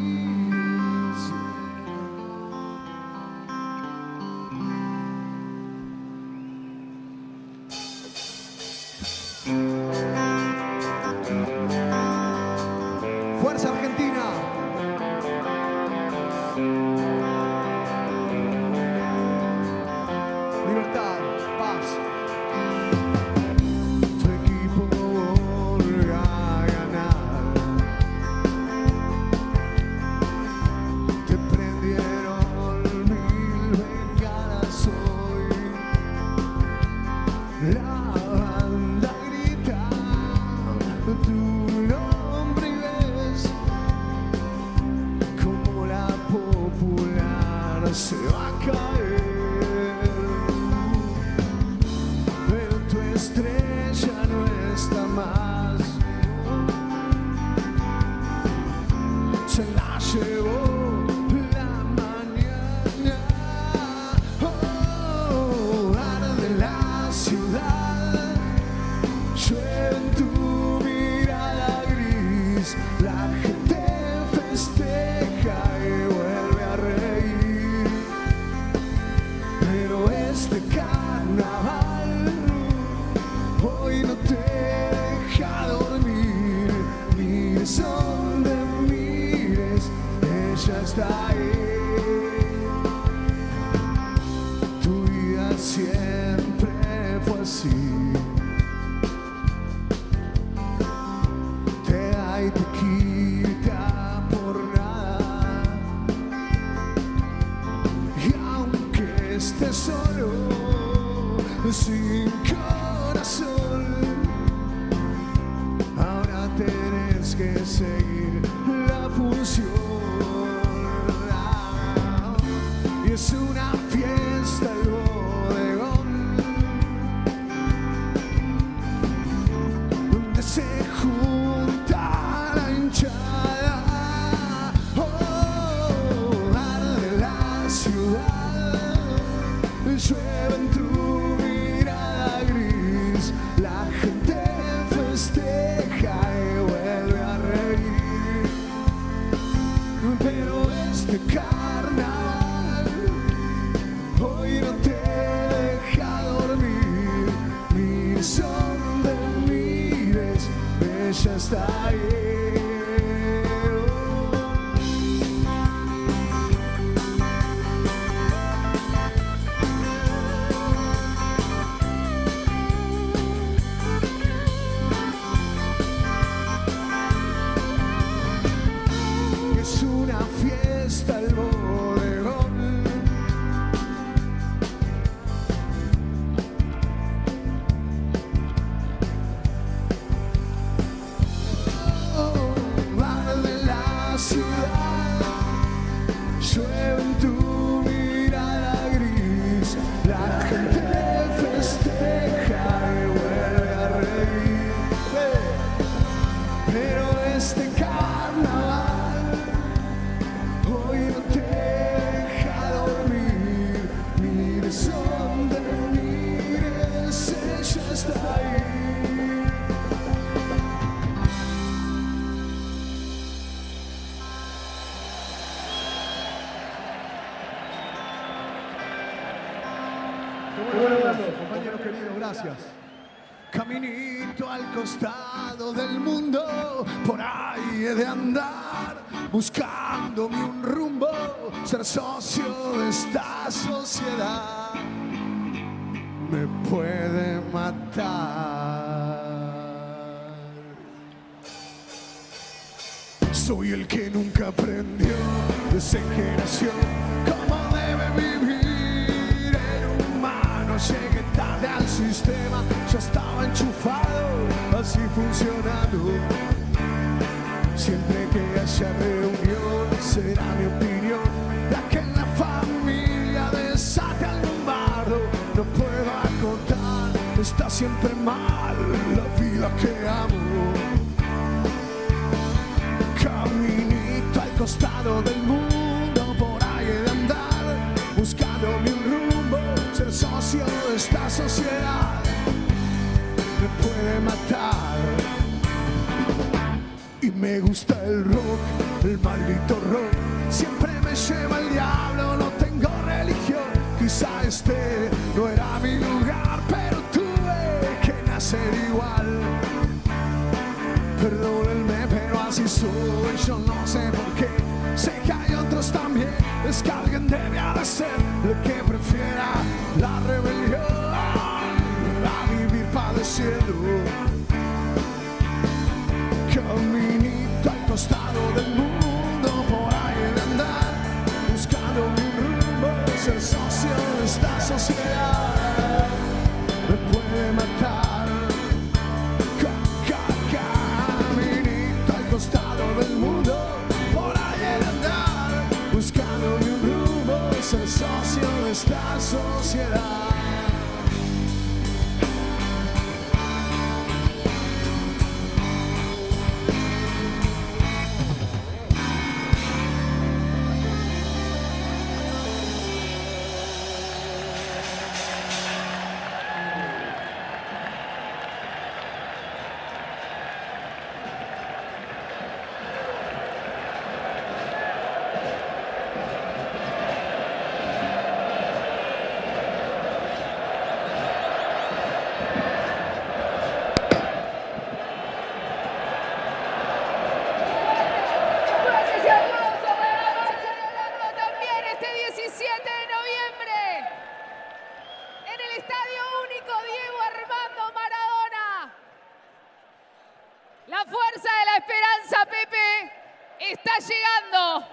Fuerza Argentina. Libertad, paz. Tu equipo volverá a ganar. Te prendieron 1000 bengalas hoy. La banda grita tu nombre y ves como la popular se va a caer. Pero tu estrella no está más, se la llevó la mañana. Oh, arde la ciudad, llueve en tu mirada gris, la gente festeja y vuelve a reír. Pero este carnaval hoy no te deja dormir. Mires donde mires, ella está ahí. Tu vida siempre fue así. Te da y te quita por nada. Y aunque estés solo, sin corazón, ahora tenés que seguir la función. Y es una fiesta el bodegón, llueve en tu mirada gris, la gente festeja y vuelve a reír. Pero este carnaval hoy no te deja dormir, ni donde mires, ella está ahí. Es una fiesta el bodegón, bar de la ciudad, llueve en tu mirada gris, la gente festeja y vuelve a reír. Pero este carnaval hoy no te deja dormir, mires donde mires, ella está ahí. Qué bueno, compañero querido, gracias. Caminito al costado del mundo, por ahí he de andar, buscándome un rumbo, ser socio de esta sociedad me puede matar. Soy el que nunca aprendió desde que nació cómo debe vivir el humano. Llegué tarde al sistema, ya estaba enchufado, así funcionando. Siempre que haya reunión, será mi opinión la que en la familia desate al bombardo. No puedo acotar, está siempre mal la vida que amo. Caminito al costado del mundo, por ahí he de andar, buscándome un rumbo, ser socio de esta sociedad me puede matar. Y me gusta el rock, el maldito rock, siempre me lleva el diablo, no tengo religión. Quizá este no era mi lugar, pero tuve que nacer igual. Perdónenme, pero así soy, yo no sé por qué. Sé que hay otros también, es que alguien debe de ser el que prefiera la rebelión a vivir padeciendo. Caminito al costado del mundo, por ahí he de andar, buscando mi rumbo, ser socio de esta sociedad me puede matar. Caminito al costado del mundo, por ahí he de andar, buscando mi rumbo, ser socio de esta sociedad. está llegando.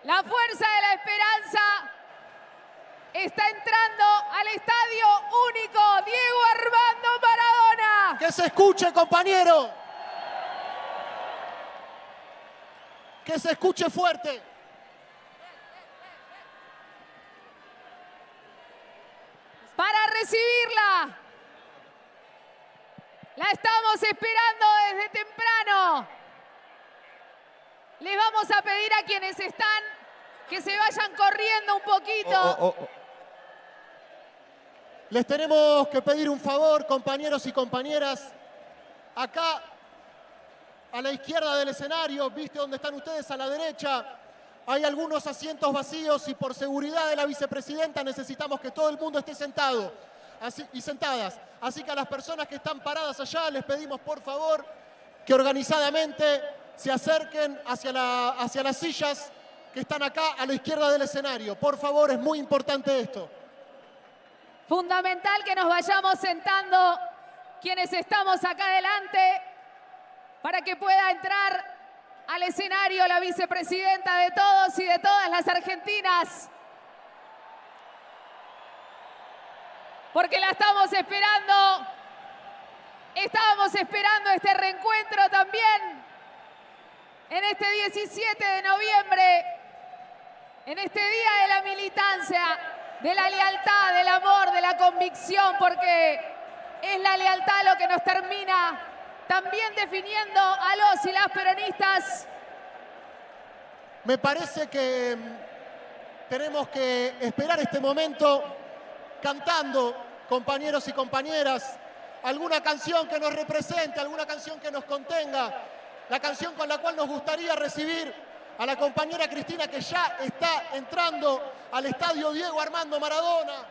La fuerza de la esperanza está entrando al Estadio Único Diego Armando Maradona. ¡Que se escuche, compañero! ¡Que se escuche fuerte! Para recibirla. La estamos esperando desde temprano. Les vamos a pedir a quienes están que se vayan corriendo un poquito. Les tenemos que pedir un favor, compañeros y compañeras. Acá, a la izquierda del escenario, ¿viste dónde están ustedes? A la derecha, hay algunos asientos vacíos y por seguridad de la vicepresidenta necesitamos que todo el mundo esté sentado y sentadas. Así que a las personas que están paradas allá les pedimos, por favor, que organizadamente se acerquen hacia las sillas que están acá a la izquierda del escenario. Por favor, es muy importante esto. Fundamental que nos vayamos sentando quienes estamos acá adelante para que pueda entrar al escenario la vicepresidenta de todos y de todas las argentinas. Porque la estamos esperando. Estábamos esperando este reencuentro también en este 17 de noviembre, en este día de la militancia, de la lealtad, del amor, de la convicción, porque es la lealtad lo que nos termina también definiendo a los y las peronistas. Me parece que tenemos que esperar este momento cantando, compañeros y compañeras, alguna canción que nos represente, alguna canción que nos contenga, la canción con la cual nos gustaría recibir a la compañera Cristina, que ya está entrando al estadio Diego Armando Maradona.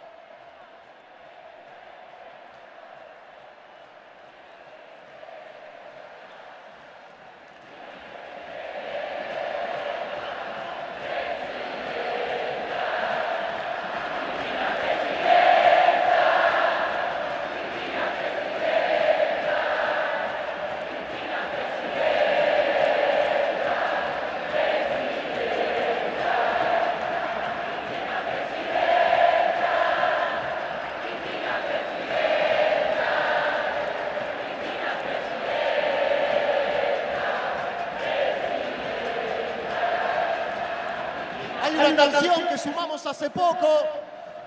Hay una canción que sumamos hace poco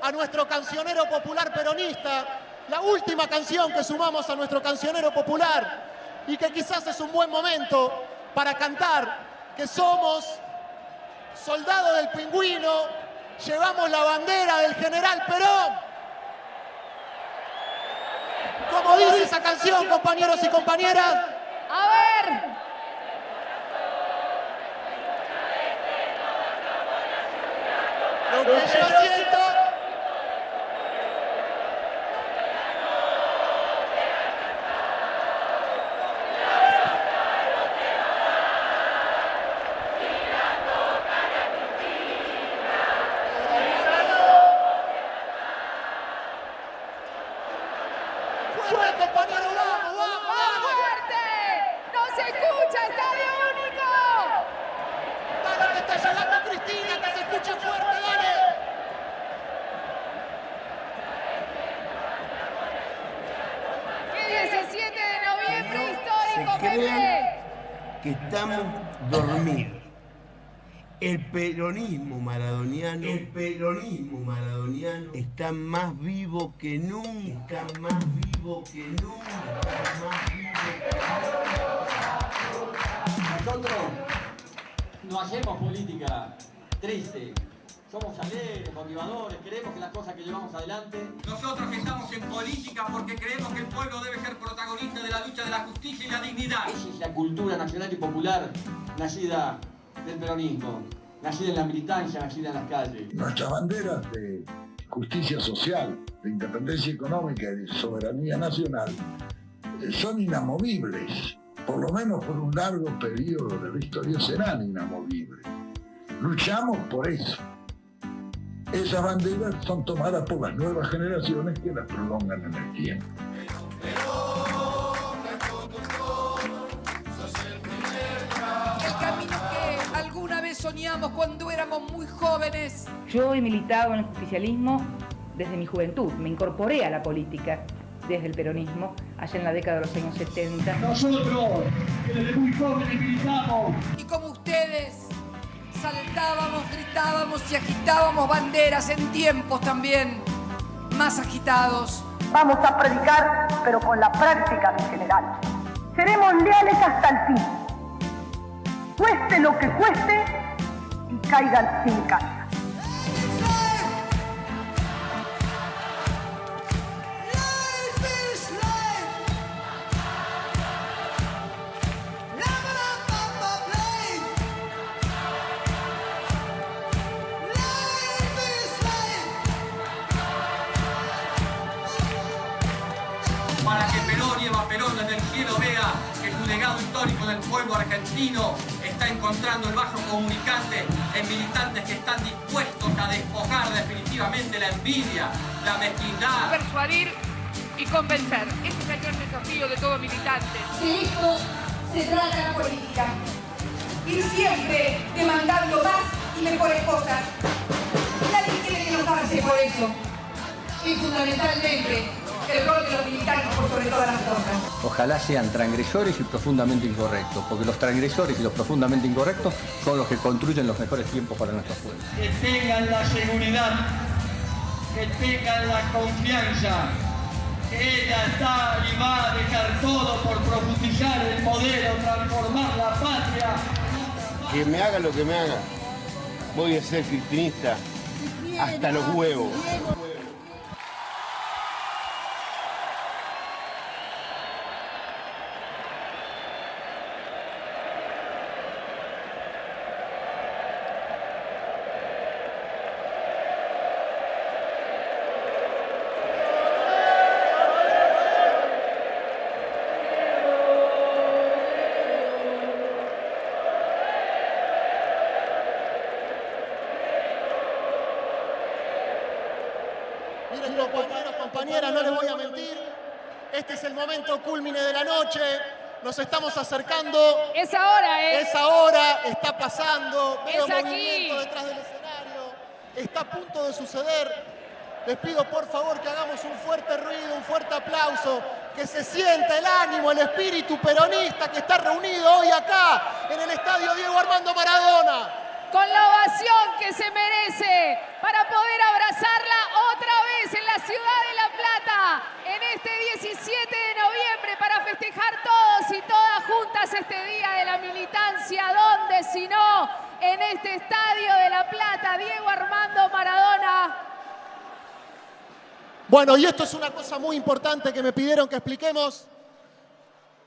a nuestro cancionero popular peronista, la última canción que sumamos a nuestro cancionero popular y que quizás es un buen momento para cantar, que somos soldados del Pingüino, llevamos la bandera del General Perón. ¿Cómo dice esa canción, compañeros y compañeras? A ver. Lo que yo siento. ¡Fuerte, compañero! ¡Vamos, vamos, vamos! ¡Fuerte! ¡No se escucha, estadio único! ¡Dale, que está llegando Cristina, que se escuche fuerte, dale! ¡Qué 17 de noviembre histórico, Se crean Pepe! que estamos dormidos. El peronismo maradoniano está más vivo que nunca, más vivo que nunca, más vivo que nunca. Nosotros no hacemos política triste. Somos alegres, motivadores, queremos que las cosas que llevamos adelante. Nosotros estamos en política porque creemos que el pueblo debe ser protagonista de la lucha de la justicia y la dignidad. Esa es la cultura nacional y popular nacida del peronismo, nacida en la militancia, nacida en las calles. Nuestras banderas de justicia social, de independencia económica y de soberanía nacional son inamovibles. Por lo menos por un largo periodo de la historia serán inamovibles. Luchamos por eso. Esas banderas son tomadas por las nuevas generaciones que las prolongan en el tiempo. El camino que alguna vez soñamos cuando éramos muy jóvenes. Yo he militado en el justicialismo desde mi juventud. Me incorporé a la política desde el peronismo, allá en la década de los años 70. Nosotros, que desde muy jóvenes militamos. Y como ustedes, saltábamos, gritábamos y agitábamos banderas en tiempos también más agitados. Vamos a predicar, pero con la práctica, mi general. Seremos leales hasta el fin. Cueste lo que cueste y caigan sin casa. legado histórico del pueblo argentino está encontrando el vaso comunicante en militantes que están dispuestos a despojar definitivamente la envidia, la mezquindad. Persuadir y convencer. Ese es el gran desafío de todo militante. De esto se trata la política. Ir siempre demandando más y mejores cosas. Nadie quiere que nos avance por eso. Y fundamentalmente el rol de los militantes por sobre todas las cosas. Ojalá sean transgresores y profundamente incorrectos, porque los transgresores y los profundamente incorrectos son los que construyen los mejores tiempos para nuestro pueblo. Que tengan la seguridad, que tengan la confianza, que ella está y va a dejar todo por profundizar el modelo, transformar la patria. Que me haga lo que me haga, voy a ser cristinista hasta los huevos. Miren, compañeros, compañeras, no les voy a mentir. Este es el momento cúlmine de la noche. Nos estamos acercando. Es ahora, ¿eh? Es ahora, está pasando. Veo Es aquí. movimiento detrás del escenario. Está a punto de suceder. Les pido por favor que hagamos un fuerte ruido, un fuerte aplauso, que se sienta el ánimo, el espíritu peronista que está reunido hoy acá en el Estadio Diego Armando Maradona. Con la ovación que se merece para poder abrazarla otra vez en la ciudad de La Plata, en este 17 de noviembre, para festejar todos y todas juntas este día de la militancia. ¿Dónde si no? En este Estadio de La Plata, Diego Armando Maradona. Bueno, y esto es una cosa muy importante que me pidieron que expliquemos.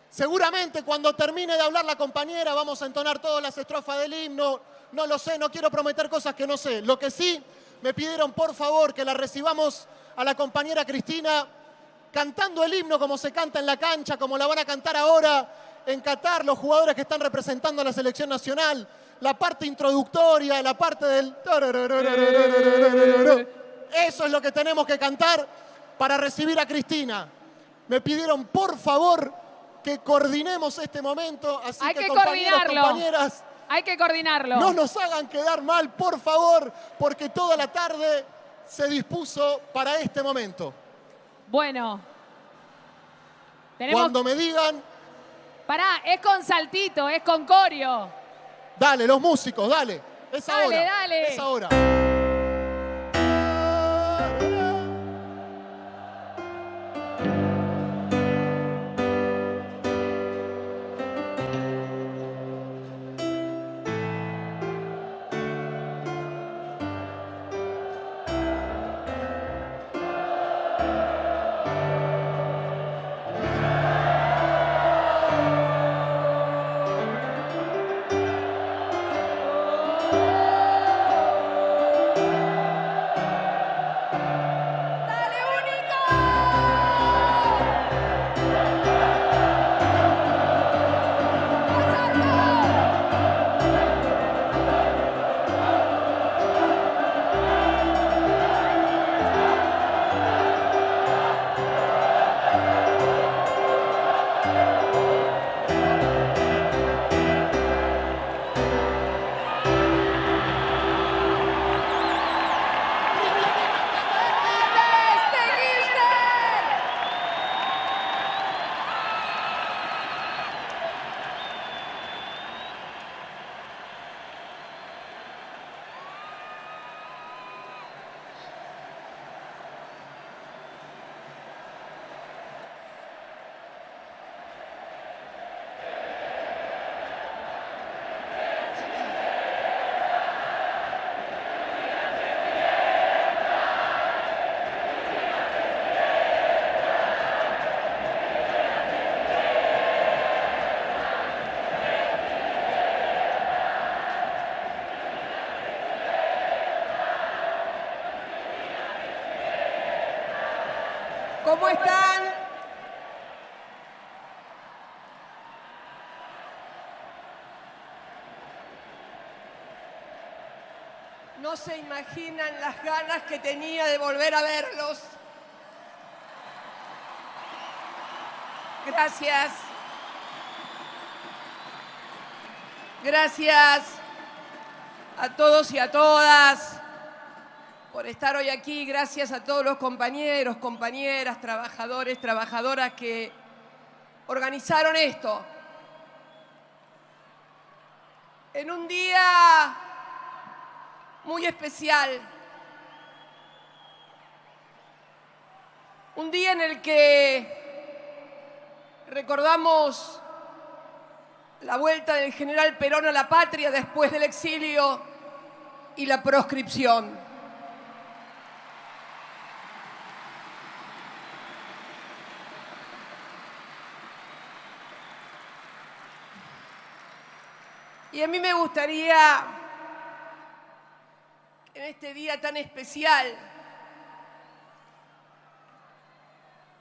Seguramente cuando termine de hablar la compañera vamos a entonar todas las estrofas del himno. No lo sé, no quiero prometer cosas que no sé. Lo que sí, me pidieron por favor que la recibamos a la compañera Cristina cantando el himno como se canta en la cancha, como la van a cantar ahora en Qatar los jugadores que están representando a la selección nacional. La parte introductoria, la parte del... Eso es lo que tenemos que cantar para recibir a Cristina. Me pidieron por favor que coordinemos este momento, así Hay que que compañeros, coordinarlo. compañeras, Hay que coordinarlo. no nos hagan quedar mal, por favor, porque toda la tarde se dispuso para este momento. Bueno. Tenemos... Cuando me digan, Pará, es con saltito, es con coreo. dale, los músicos, dale. Es Dale, ahora. dale. Es ahora. ¿Cómo están? No se imaginan las ganas que tenía de volver a verlos. Gracias. Gracias a todos y a todas por estar hoy aquí. Gracias a todos los compañeros, compañeras, trabajadores, trabajadoras que organizaron esto. En un día muy especial. Un día en el que recordamos la vuelta del general Perón a la patria después del exilio y la proscripción. Y a mí me gustaría, en este día tan especial,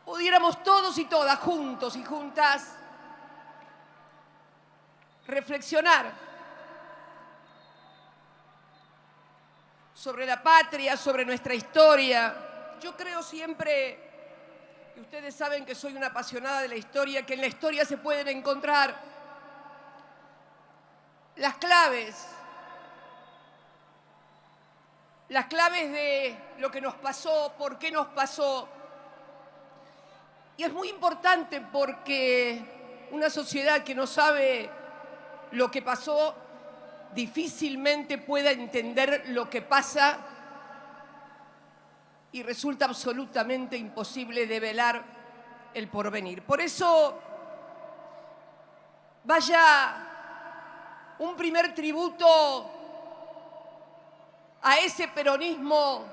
pudiéramos todos y todas, juntos y juntas, reflexionar sobre la patria, sobre nuestra historia. Yo creo siempre, y ustedes saben que soy una apasionada de la historia, que en la historia se pueden encontrar las claves de lo que nos pasó, por qué nos pasó. Y es muy importante porque una sociedad que no sabe lo que pasó difícilmente pueda entender lo que pasa y resulta absolutamente imposible develar el porvenir. Por eso, vaya un primer tributo a ese peronismo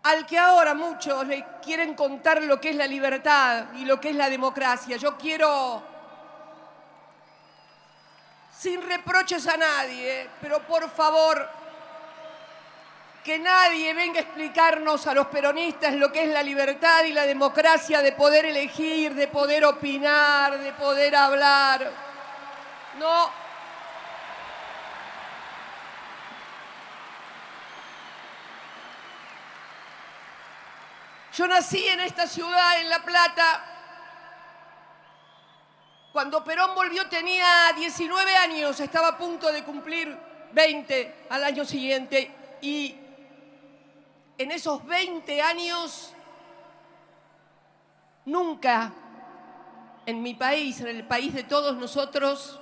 al que ahora muchos le quieren contar lo que es la libertad y lo que es la democracia. Yo quiero, sin reproches a nadie, pero por favor, que nadie venga a explicarnos a los peronistas lo que es la libertad y la democracia de poder elegir, de poder opinar, de poder hablar. No. Yo nací en esta ciudad, en La Plata. Cuando Perón volvió tenía 19 años, estaba a punto de cumplir 20 al año siguiente. Y en esos 20 años, nunca en mi país, en el país de todos nosotros,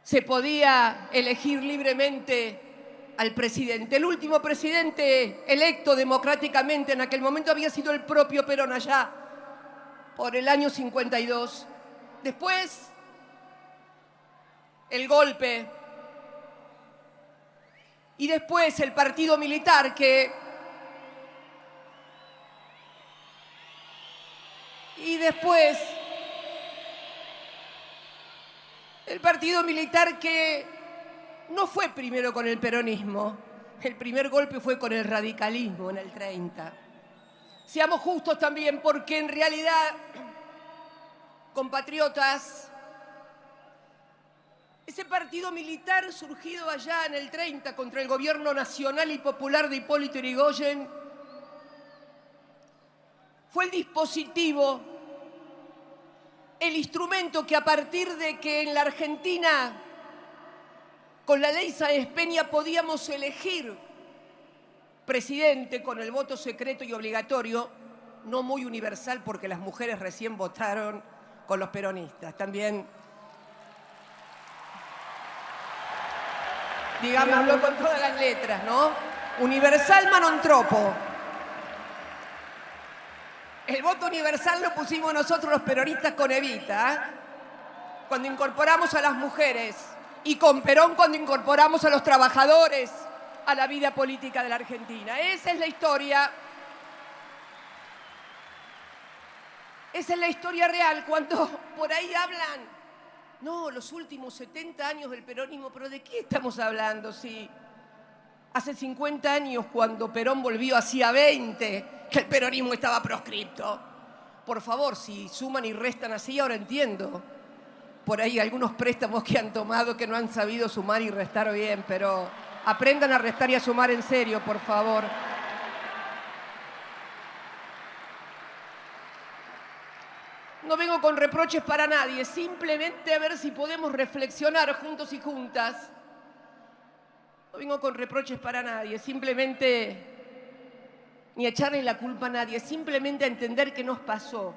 se podía elegir libremente al presidente. El último presidente electo democráticamente en aquel momento había sido el propio Perón allá por el año 52. Después, el golpe. Y después el partido militar el partido militar que no fue primero con el peronismo. El primer golpe fue con el radicalismo en el 30. Seamos justos también, porque en realidad, compatriotas, ese partido militar surgido allá en el 30 contra el gobierno nacional y popular de Hipólito Yrigoyen fue el dispositivo, el instrumento que a partir de que en la Argentina, con la ley Sáenz Peña, podíamos elegir presidente con el voto secreto y obligatorio, no muy universal porque las mujeres recién votaron con los peronistas. También, digámoslo con todas las letras, ¿no? Universal manontropo. El voto universal lo pusimos nosotros los peronistas con Evita, ¿eh? Cuando incorporamos a las mujeres, y con Perón cuando incorporamos a los trabajadores a la vida política de la Argentina. Esa es la historia. Esa es la historia real. Cuando por ahí hablan, no, los últimos 70 años del peronismo, pero ¿de qué estamos hablando? Si hace 50 años, cuando Perón volvió, hacía 20, que el peronismo estaba proscripto. Por favor, si suman y restan así, ahora entiendo por ahí algunos préstamos que han tomado que no han sabido sumar y restar bien, pero aprendan a restar y a sumar en serio, por favor. No vengo con reproches para nadie, simplemente a ver si podemos reflexionar juntos y juntas. No vengo con reproches para nadie, simplemente ni a echarle la culpa a nadie, simplemente a entender qué nos pasó.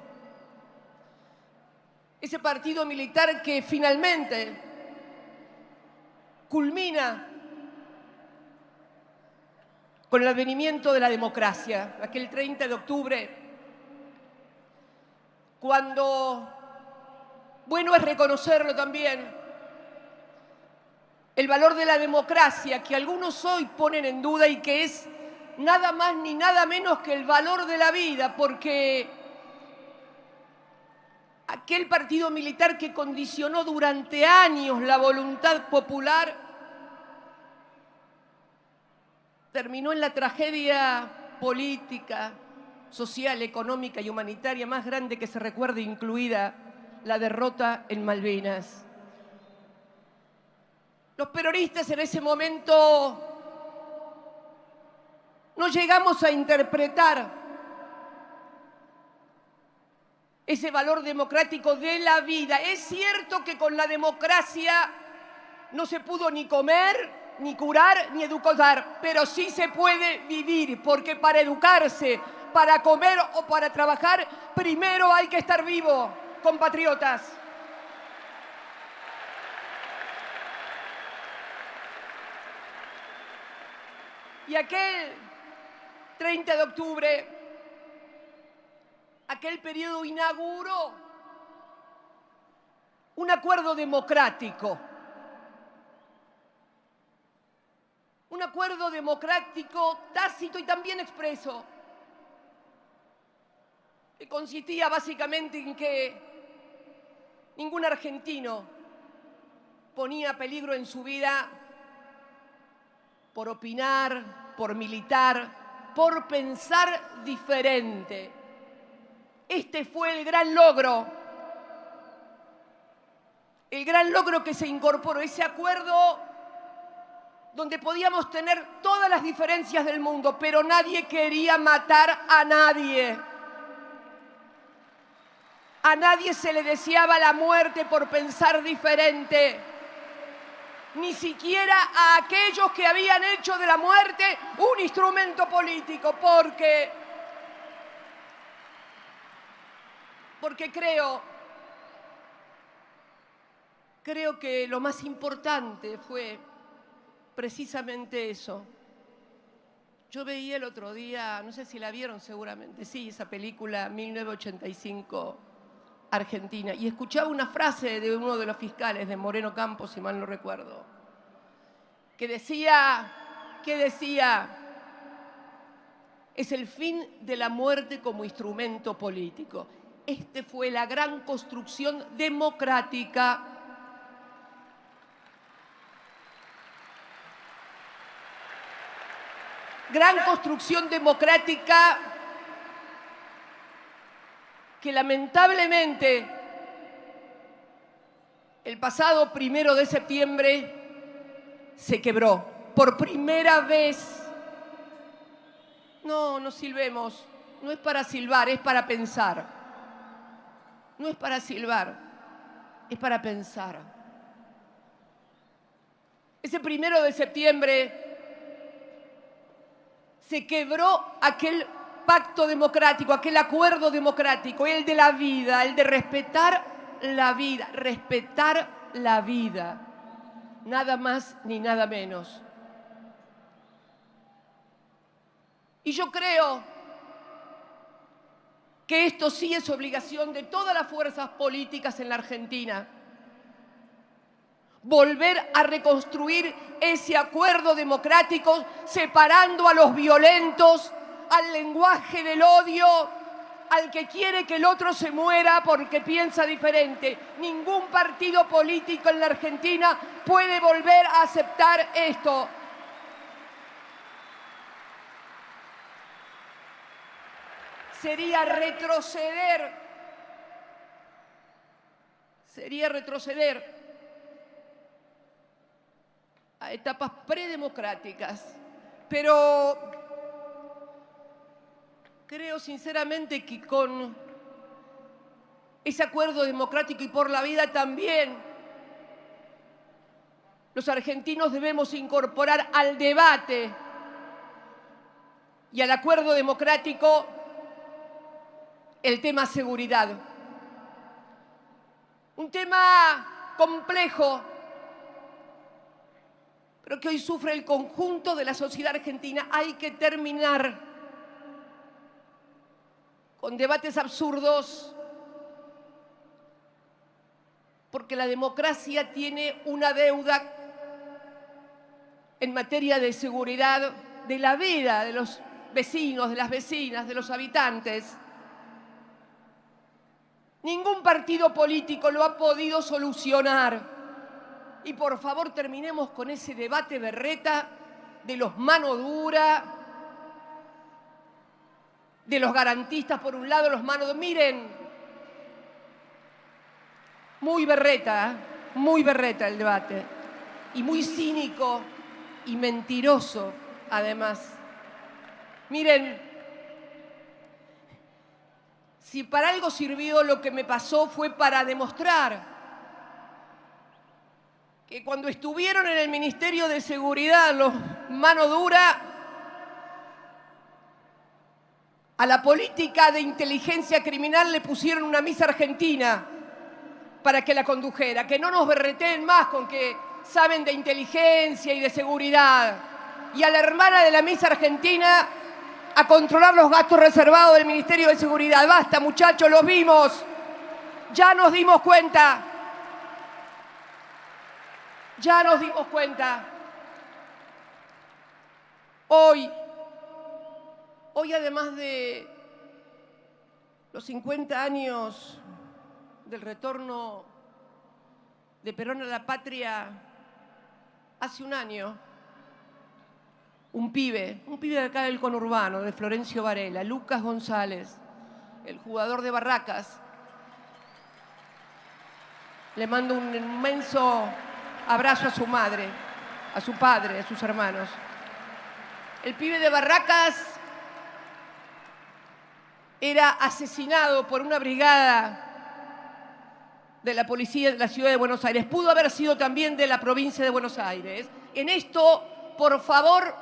Ese partido militar que finalmente culmina con el advenimiento de la democracia, aquel 30 de octubre, cuando, bueno es reconocerlo también, el valor de la democracia que algunos hoy ponen en duda y que es nada más ni nada menos que el valor de la vida, porque aquel partido militar que condicionó durante años la voluntad popular terminó en la tragedia política, social, económica y humanitaria más grande que se recuerde, incluida la derrota en Malvinas. Los peronistas en ese momento no llegamos a interpretar ese valor democrático de la vida. Es cierto que con la democracia no se pudo ni comer, ni curar, ni educar, pero sí se puede vivir, porque para educarse, para comer o para trabajar, primero hay que estar vivo, compatriotas. Y aquel 30 de octubre, aquel periodo inauguró un acuerdo democrático. Un acuerdo democrático tácito y también expreso, que consistía básicamente en que ningún argentino ponía peligro en su vida por opinar, por militar, por pensar diferente. Este fue el gran logro que se incorporó, ese acuerdo donde podíamos tener todas las diferencias del mundo, pero nadie quería matar a nadie. A nadie se le deseaba la muerte por pensar diferente, ni siquiera a aquellos que habían hecho de la muerte un instrumento político, porque creo que lo más importante fue precisamente eso. Yo veía el otro día, no sé si la vieron seguramente, sí, esa película 1985, Argentina, y escuchaba una frase de uno de los fiscales, de Moreno Campos, si mal no recuerdo, que decía, es el fin de la muerte como instrumento político. Esta fue la gran construcción democrática. Gran construcción democrática que lamentablemente el pasado 1 de septiembre se quebró. Por primera vez. No silbemos. No es para silbar, es para pensar. No es para silbar, es para pensar. Ese 1 de septiembre se quebró aquel pacto democrático, aquel acuerdo democrático, el de la vida, el de respetar la vida, nada más ni nada menos. Y yo creo que esto sí es obligación de todas las fuerzas políticas en la Argentina. Volver a reconstruir ese acuerdo democrático, separando a los violentos, al lenguaje del odio, al que quiere que el otro se muera porque piensa diferente. Ningún partido político en la Argentina puede volver a aceptar esto. Sería retroceder sería retroceder a etapas predemocráticas. Pero creo sinceramente que con ese acuerdo democrático y por la vida también los argentinos debemos incorporar al debate y al acuerdo democrático el tema seguridad. Un tema complejo, pero que hoy sufre el conjunto de la sociedad argentina. Hay que terminar con debates absurdos, porque la democracia tiene una deuda en materia de seguridad de la vida de los vecinos, de las vecinas, de los habitantes. Ningún partido político lo ha podido solucionar. Y por favor terminemos con ese debate berreta de los mano dura, de los garantistas por un lado, los mano dura. Miren, muy berreta el debate, y muy cínico y mentiroso además. Miren, si para algo sirvió lo que me pasó fue para demostrar que cuando estuvieron en el Ministerio de Seguridad los mano dura, a la política de inteligencia criminal le pusieron una misa argentina para que la condujera. Que no nos berreteen más con que saben de inteligencia y de seguridad. Y a la hermana de la misa argentina a controlar los gastos reservados del Ministerio de Seguridad. Basta, muchachos, los vimos. Ya nos dimos cuenta. Ya nos dimos cuenta. Hoy además de los 50 años del retorno de Perón a la patria, hace un año, un pibe de acá del conurbano, de Florencio Varela, Lucas González, el jugador de Barracas. Le mando un inmenso abrazo a su madre, a su padre, a sus hermanos. El pibe de Barracas era asesinado por una brigada de la policía de la ciudad de Buenos Aires. Pudo haber sido también de la provincia de Buenos Aires. En esto, por favor,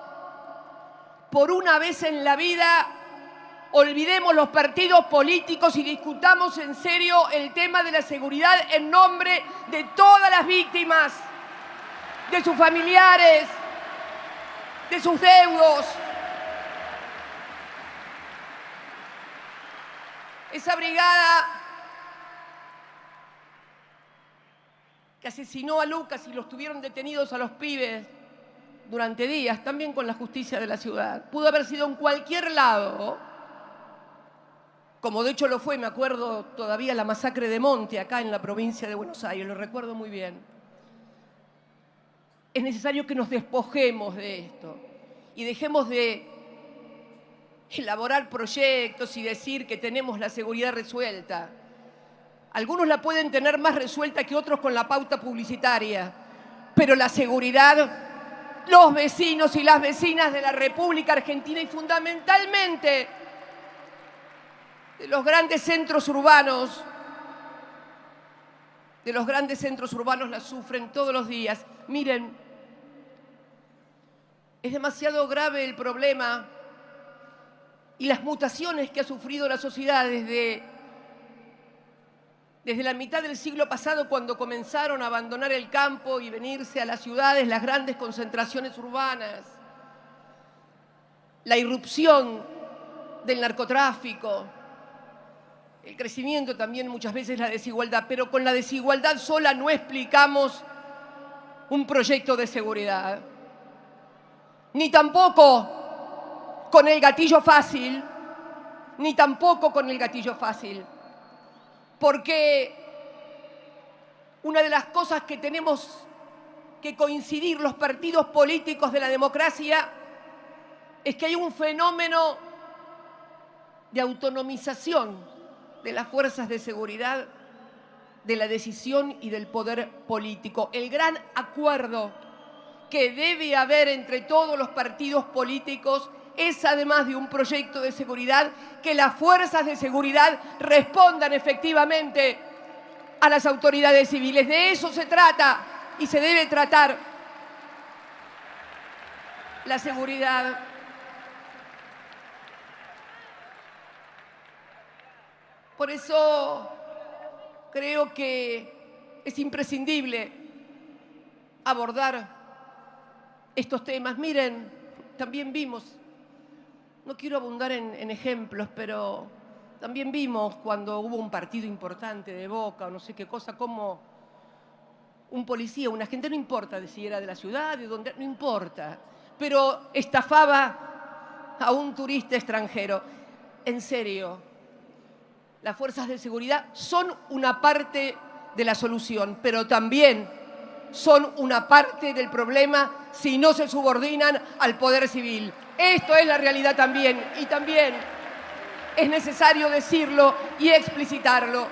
por una vez en la vida, olvidemos los partidos políticos y discutamos en serio el tema de la seguridad en nombre de todas las víctimas, de sus familiares, de sus deudos. Esa brigada que asesinó a Lucas y los tuvieron detenidos a los pibes durante días, también con la justicia de la ciudad. Pudo haber sido en cualquier lado, como de hecho lo fue, me acuerdo todavía, la masacre de Monte, acá en la provincia de Buenos Aires, lo recuerdo muy bien. Es necesario que nos despojemos de esto y dejemos de elaborar proyectos y decir que tenemos la seguridad resuelta. Algunos la pueden tener más resuelta que otros con la pauta publicitaria, pero la seguridad, los vecinos y las vecinas de la República Argentina y fundamentalmente de los grandes centros urbanos, la sufren todos los días. Miren, es demasiado grave el problema y las mutaciones que ha sufrido la sociedad desde la mitad del siglo pasado, cuando comenzaron a abandonar el campo y venirse a las ciudades, las grandes concentraciones urbanas, la irrupción del narcotráfico, el crecimiento también muchas veces la desigualdad, pero con la desigualdad sola no explicamos un proyecto de seguridad, ni tampoco con el gatillo fácil, porque una de las cosas que tenemos que coincidir los partidos políticos de la democracia es que hay un fenómeno de autonomización de las fuerzas de seguridad de la decisión y del poder político. El gran acuerdo que debe haber entre todos los partidos políticos es, además de un proyecto de seguridad, que las fuerzas de seguridad respondan efectivamente a las autoridades civiles. De eso se trata y se debe tratar la seguridad. Por eso creo que es imprescindible abordar estos temas. Miren, también vimos, no quiero abundar en ejemplos, pero también vimos cuando hubo un partido importante de Boca o no sé qué cosa, como un policía, un agente, no importa si era de la ciudad, de dónde, no importa, pero estafaba a un turista extranjero. En serio, las fuerzas de seguridad son una parte de la solución, pero también son una parte del problema si no se subordinan al poder civil. Esto es la realidad también, y también es necesario decirlo y explicitarlo.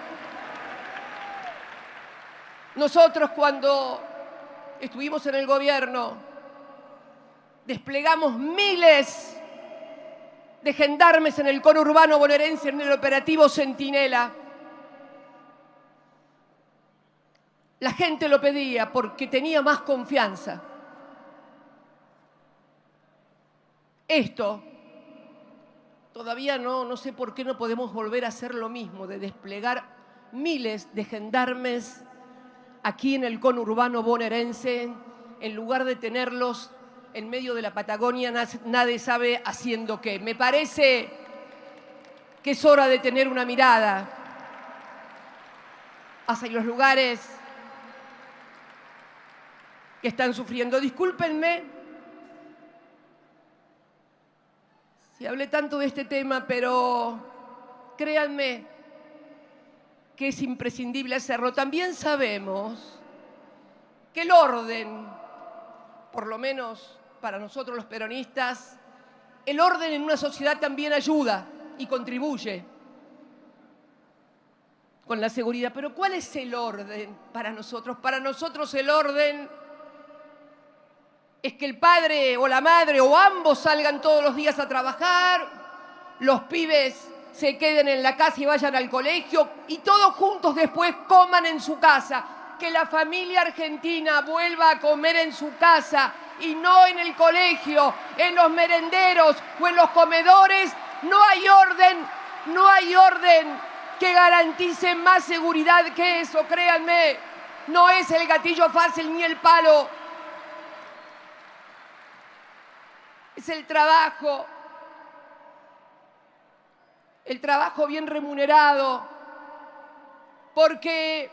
Nosotros, cuando estuvimos en el gobierno, desplegamos miles de gendarmes en el conurbano bonaerense en el operativo Centinela. La gente lo pedía porque tenía más confianza. Esto, todavía no sé por qué no podemos volver a hacer lo mismo, de desplegar miles de gendarmes aquí en el conurbano bonaerense, en lugar de tenerlos en medio de la Patagonia, nadie sabe haciendo qué. Me parece que es hora de tener una mirada hacia los lugares que están sufriendo. Discúlpenme si hablé tanto de este tema, pero créanme que es imprescindible hacerlo. También sabemos que el orden, por lo menos para nosotros los peronistas, el orden en una sociedad también ayuda y contribuye con la seguridad. Pero ¿cuál es el orden para nosotros? Para nosotros el orden es que el padre o la madre o ambos salgan todos los días a trabajar, los pibes se queden en la casa y vayan al colegio y todos juntos después coman en su casa. Que la familia argentina vuelva a comer en su casa y no en el colegio, en los merenderos o en los comedores. No hay orden que garantice más seguridad que eso, créanme. No es el gatillo fácil ni el palo. Es el trabajo bien remunerado, porque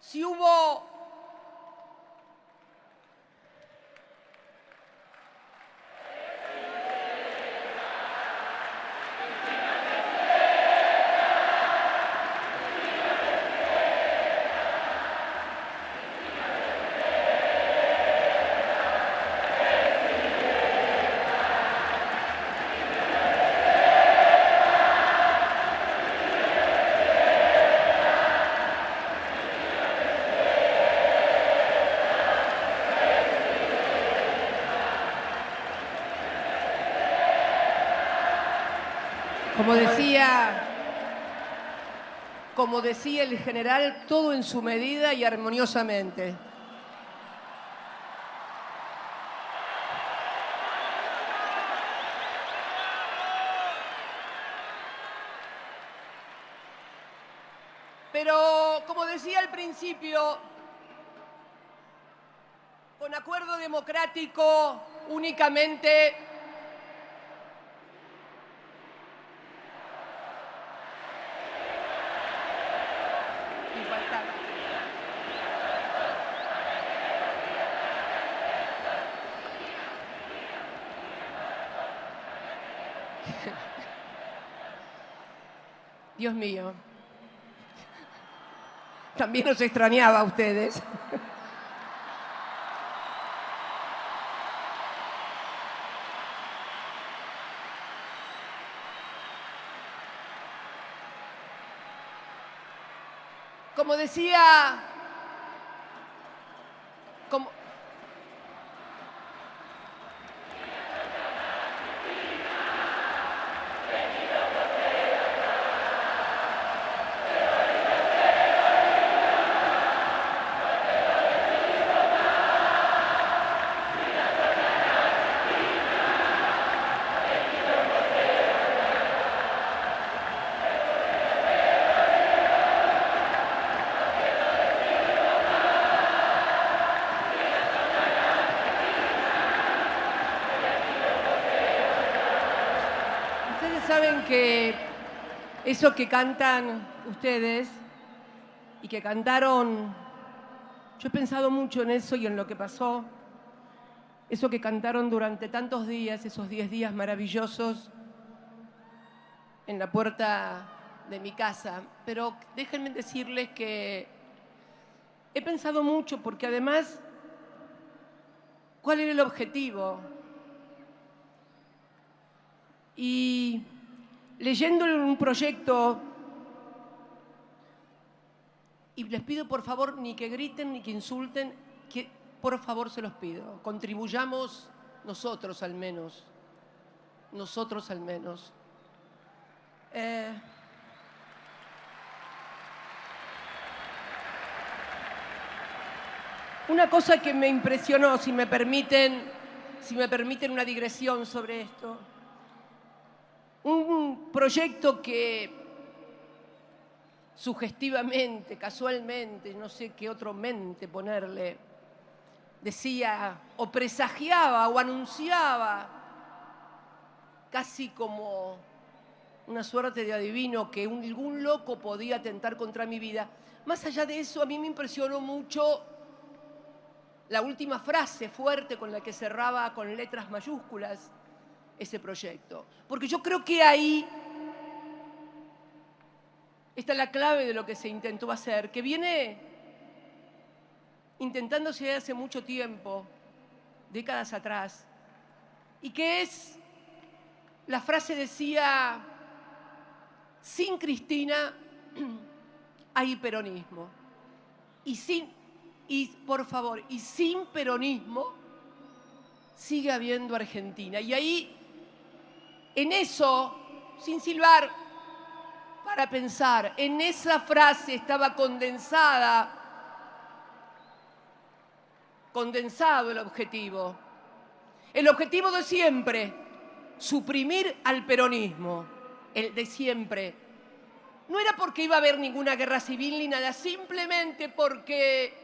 si hubo como decía el general, todo en su medida y armoniosamente. Pero, como decía al principio, con acuerdo democrático únicamente Dios mío, también os extrañaba a ustedes. como decía, saben que eso que cantan ustedes y que cantaron, yo he pensado mucho en eso y en lo que pasó, eso que cantaron durante tantos días, esos 10 días maravillosos en la puerta de mi casa. Pero déjenme decirles que he pensado mucho porque además, ¿cuál era el objetivo? Y leyendo un proyecto, y les pido por favor ni que griten ni que insulten, que por favor se los pido, contribuyamos nosotros al menos, Una cosa que me impresionó, si me permiten una digresión sobre esto, un proyecto que sugestivamente, casualmente, no sé qué otro mente ponerle, decía o presagiaba o anunciaba, casi como una suerte de adivino, que algún loco podía atentar contra mi vida. Más allá de eso, a mí me impresionó mucho la última frase fuerte con la que cerraba con letras mayúsculas ese proyecto. Porque yo creo que ahí está la clave de lo que se intentó hacer, que viene intentándose hace mucho tiempo, décadas atrás, y que es, la frase decía, sin Cristina hay peronismo. Y sin peronismo sigue habiendo Argentina. Y ahí, en eso, sin silbar, para pensar, en esa frase estaba condensado el objetivo. El objetivo de siempre, suprimir al peronismo, el de siempre. No era porque iba a haber ninguna guerra civil ni nada, simplemente porque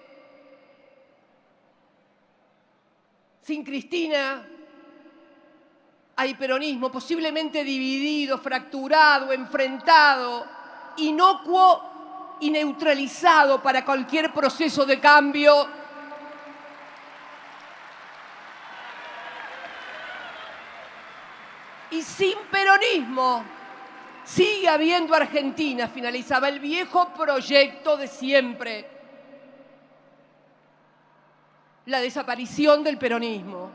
sin Cristina hay peronismo, posiblemente dividido, fracturado, enfrentado, inocuo y neutralizado para cualquier proceso de cambio. Y sin peronismo sigue habiendo Argentina, finalizaba el viejo proyecto de siempre. La desaparición del peronismo.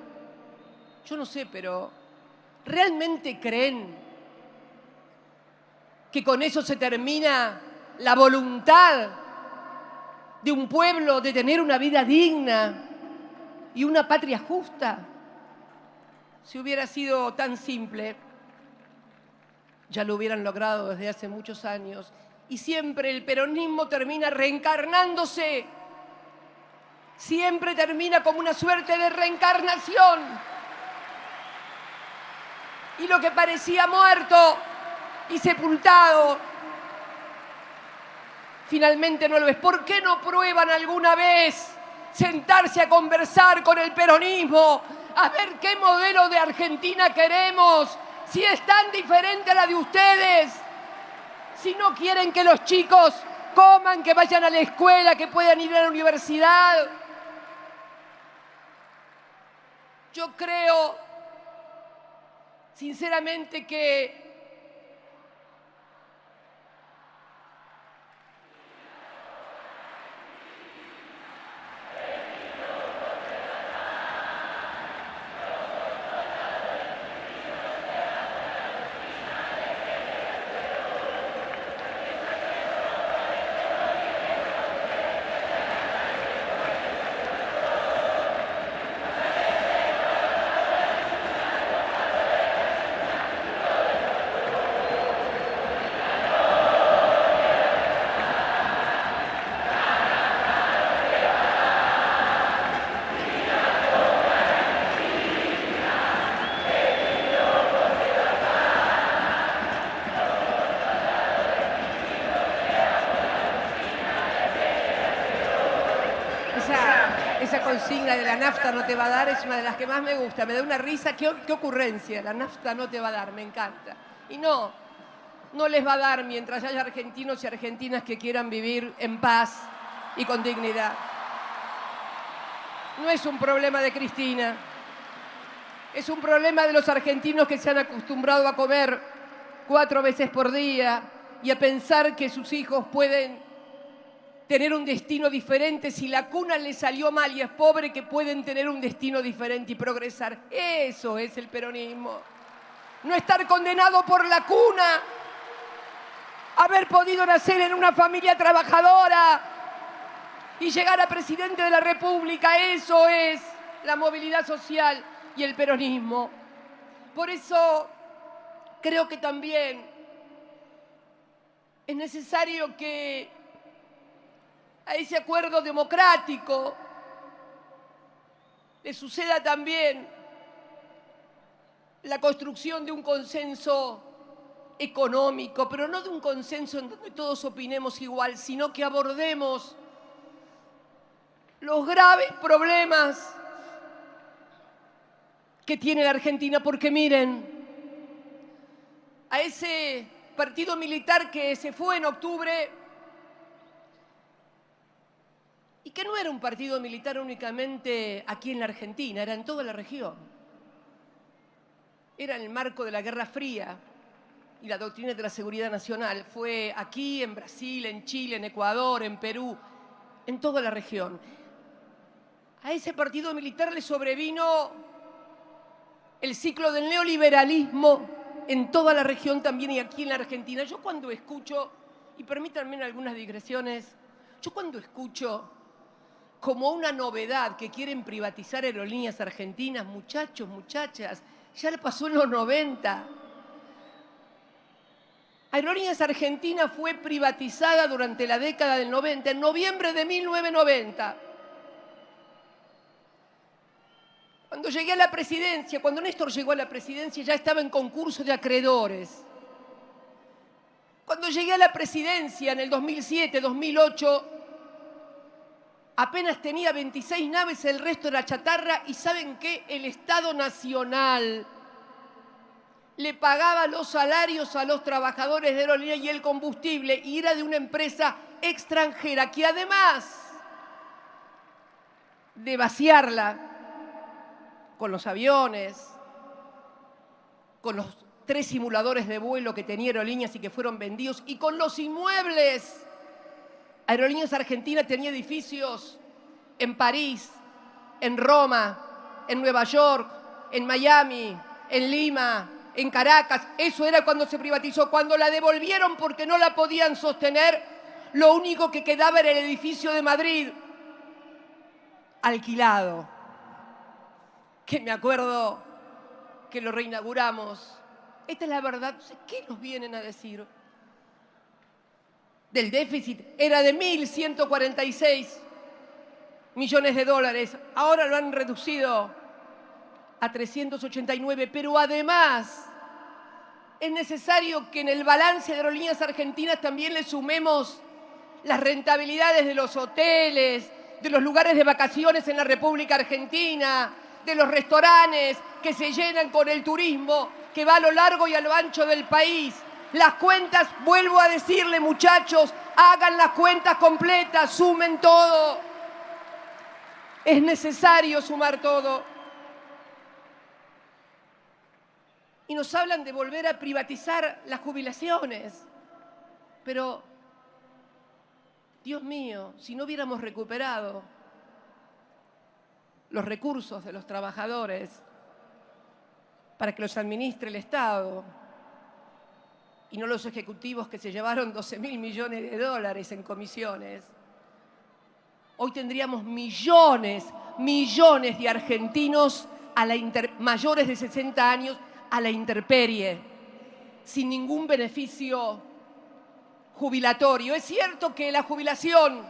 Yo no sé, pero ¿realmente creen que con eso se termina la voluntad de un pueblo de tener una vida digna y una patria justa? Si hubiera sido tan simple, ya lo hubieran logrado desde hace muchos años. Y siempre el peronismo termina reencarnándose. Siempre termina como una suerte de reencarnación. Y lo que parecía muerto y sepultado, finalmente no lo es. ¿Por qué no prueban alguna vez sentarse a conversar con el peronismo, a ver qué modelo de Argentina queremos, si es tan diferente a la de ustedes, si no quieren que los chicos coman, que vayan a la escuela, que puedan ir a la universidad? Yo creo sinceramente que consigna de la nafta no te va a dar es una de las que más me gusta. Me da una risa. ¿Qué ocurrencia? La nafta no te va a dar, me encanta. Y no les va a dar mientras haya argentinos y argentinas que quieran vivir en paz y con dignidad. No es un problema de Cristina. Es un problema de los argentinos que se han acostumbrado a comer 4 veces por día y a pensar que sus hijos pueden tener un destino diferente. Si la cuna les salió mal y es pobre, que pueden tener un destino diferente y progresar. Eso es el peronismo. No estar condenado por la cuna, haber podido nacer en una familia trabajadora y llegar a presidente de la República. Eso es la movilidad social y el peronismo. Por eso creo que también es necesario que a ese acuerdo democrático le suceda también la construcción de un consenso económico, pero no de un consenso en donde todos opinemos igual, sino que abordemos los graves problemas que tiene la Argentina, porque miren, a ese partido militar que se fue en octubre, y que no era un partido militar únicamente aquí en la Argentina, era en toda la región. Era en el marco de la Guerra Fría y la doctrina de la seguridad nacional. Fue aquí, en Brasil, en Chile, en Ecuador, en Perú, en toda la región. A ese partido militar le sobrevino el ciclo del neoliberalismo en toda la región también y aquí en la Argentina. Yo cuando escucho, y permítanme algunas digresiones, yo cuando escucho como una novedad que quieren privatizar Aerolíneas Argentinas, muchachos, muchachas, ya le pasó en los 90. Aerolíneas Argentinas fue privatizada durante la década del 90, en noviembre de 1990. Cuando llegué a la presidencia, cuando Néstor llegó a la presidencia, ya estaba en concurso de acreedores. Cuando llegué a la presidencia en el 2007, 2008, apenas tenía 26 naves, el resto era chatarra, y ¿saben qué? El Estado Nacional le pagaba los salarios a los trabajadores de aerolínea y el combustible, y era de una empresa extranjera que además de vaciarla con los aviones, con los 3 simuladores de vuelo que tenía Aerolíneas y que fueron vendidos, y con los inmuebles. Aerolíneas Argentina tenía edificios en París, en Roma, en Nueva York, en Miami, en Lima, en Caracas. Eso era cuando se privatizó. Cuando la devolvieron porque no la podían sostener, lo único que quedaba era el edificio de Madrid, alquilado, que me acuerdo que lo reinauguramos. Esta es la verdad. ¿Qué nos vienen a decir? Del déficit era de 1.146 millones de dólares. Ahora lo han reducido a 389, pero además es necesario que en el balance de Aerolíneas Argentinas también le sumemos las rentabilidades de los hoteles, de los lugares de vacaciones en la República Argentina, de los restaurantes que se llenan con el turismo que va a lo largo y a lo ancho del país. Las cuentas, vuelvo a decirle, muchachos, hagan las cuentas completas, sumen todo. Es necesario sumar todo. Y nos hablan de volver a privatizar las jubilaciones. Pero, Dios mío, si no hubiéramos recuperado los recursos de los trabajadores para que los administre el Estado, y no los ejecutivos que se llevaron 12.000 millones de dólares en comisiones, hoy tendríamos millones de argentinos mayores de 60 años a la intemperie, sin ningún beneficio jubilatorio. Es cierto que la jubilación,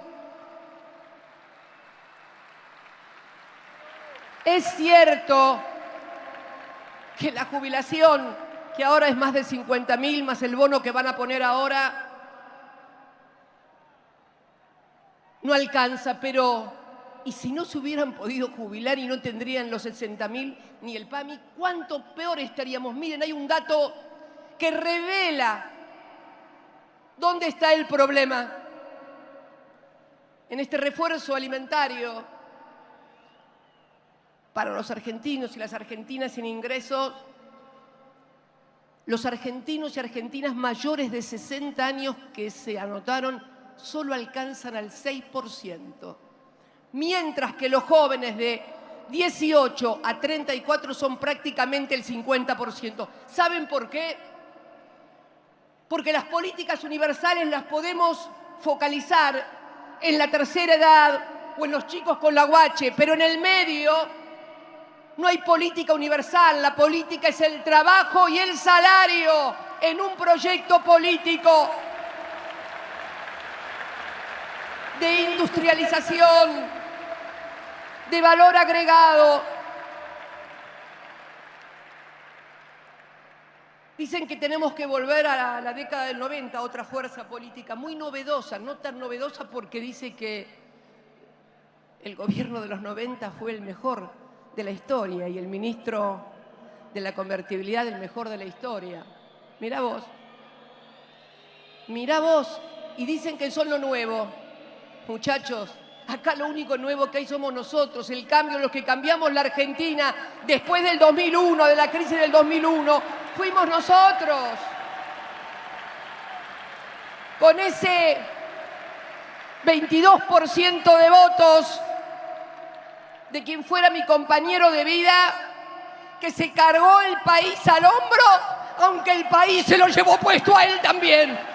que ahora es más de 50.000, más el bono que van a poner ahora, no alcanza, pero y si no se hubieran podido jubilar y no tendrían los 60.000 ni el PAMI, ¿cuánto peor estaríamos? Miren, hay un dato que revela dónde está el problema. En este refuerzo alimentario para los argentinos y las argentinas sin ingresos, los argentinos y argentinas mayores de 60 años que se anotaron solo alcanzan al 6%, mientras que los jóvenes de 18 a 34 son prácticamente el 50%. ¿Saben por qué? Porque las políticas universales las podemos focalizar en la tercera edad o en los chicos con la guache, pero en el medio no hay política universal. La política es el trabajo y el salario en un proyecto político de industrialización, de valor agregado. Dicen que tenemos que volver a la década del 90, otra fuerza política muy novedosa, no tan novedosa porque dice que el gobierno de los 90 fue el mejor de la historia y el ministro de la convertibilidad el mejor de la historia. Mirá vos, y dicen que son lo nuevo. Muchachos, acá lo único nuevo que hay somos nosotros, el cambio, los que cambiamos la Argentina después del 2001, de la crisis del 2001, fuimos nosotros. Con ese 22% de votos de quien fuera mi compañero de vida, que se cargó el país al hombro, aunque el país se lo llevó puesto a él también.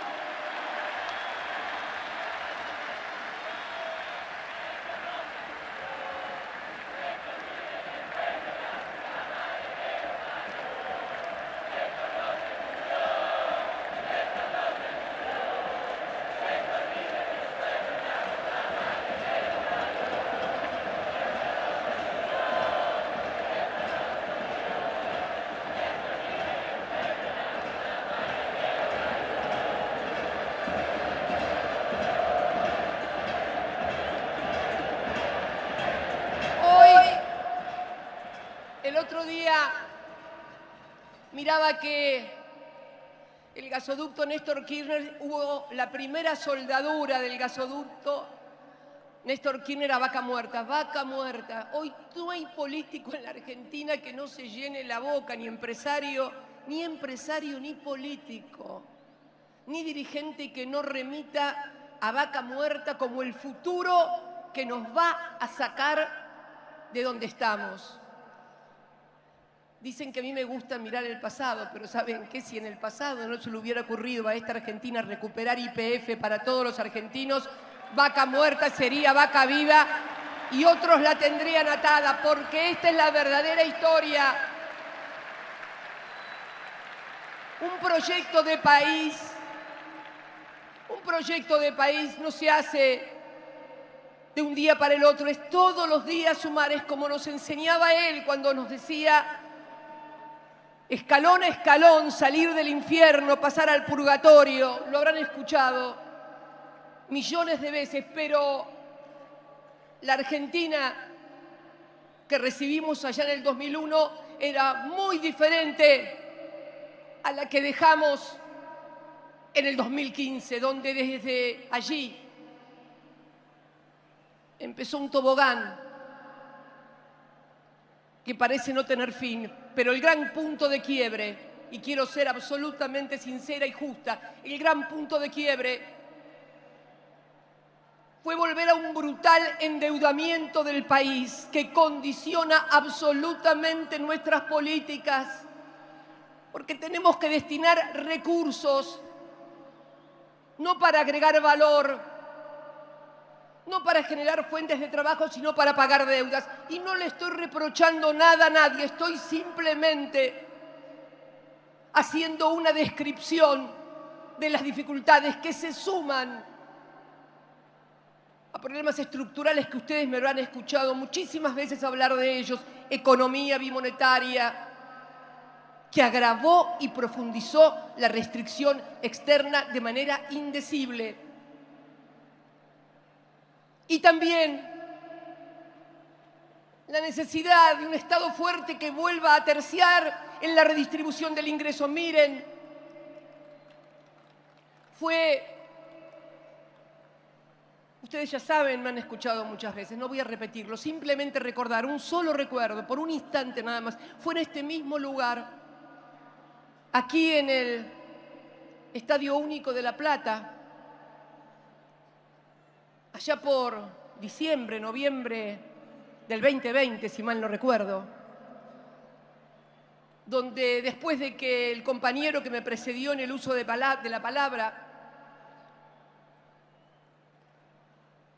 El otro día miraba que el gasoducto Néstor Kirchner, hubo la primera soldadura del gasoducto Néstor Kirchner a Vaca Muerta. Vaca Muerta. Hoy no hay político en la Argentina que no se llene la boca, ni empresario ni político, ni dirigente que no remita a Vaca Muerta como el futuro que nos va a sacar de donde estamos. Dicen que a mí me gusta mirar el pasado, pero ¿saben qué? Si en el pasado no se le hubiera ocurrido a esta Argentina recuperar YPF para todos los argentinos, Vaca Muerta sería vaca viva y otros la tendrían atada, porque esta es la verdadera historia. Un proyecto de país no se hace de un día para el otro, es todos los días sumar, es como nos enseñaba él cuando nos decía: escalón a escalón, salir del infierno, pasar al purgatorio. Lo habrán escuchado millones de veces, pero la Argentina que recibimos allá en el 2001 era muy diferente a la que dejamos en el 2015, donde desde allí empezó un tobogán que parece no tener fin, pero el gran punto de quiebre, y quiero ser absolutamente sincera y justa, el gran punto de quiebre fue volver a un brutal endeudamiento del país que condiciona absolutamente nuestras políticas, porque tenemos que destinar recursos no para agregar valor, no para generar fuentes de trabajo, sino para pagar deudas. Y no le estoy reprochando nada a nadie, estoy simplemente haciendo una descripción de las dificultades que se suman a problemas estructurales que ustedes me lo han escuchado muchísimas veces hablar de ellos, economía bimonetaria, que agravó y profundizó la restricción externa de manera indecible. Y también la necesidad de un Estado fuerte que vuelva a terciar en la redistribución del ingreso. Miren, ustedes ya saben, me han escuchado muchas veces, no voy a repetirlo, simplemente recordar, un solo recuerdo, por un instante nada más, fue en este mismo lugar, aquí en el Estadio Único de La Plata, allá por diciembre, noviembre del 2020, si mal no recuerdo, donde después de que el compañero que me precedió en el uso de la palabra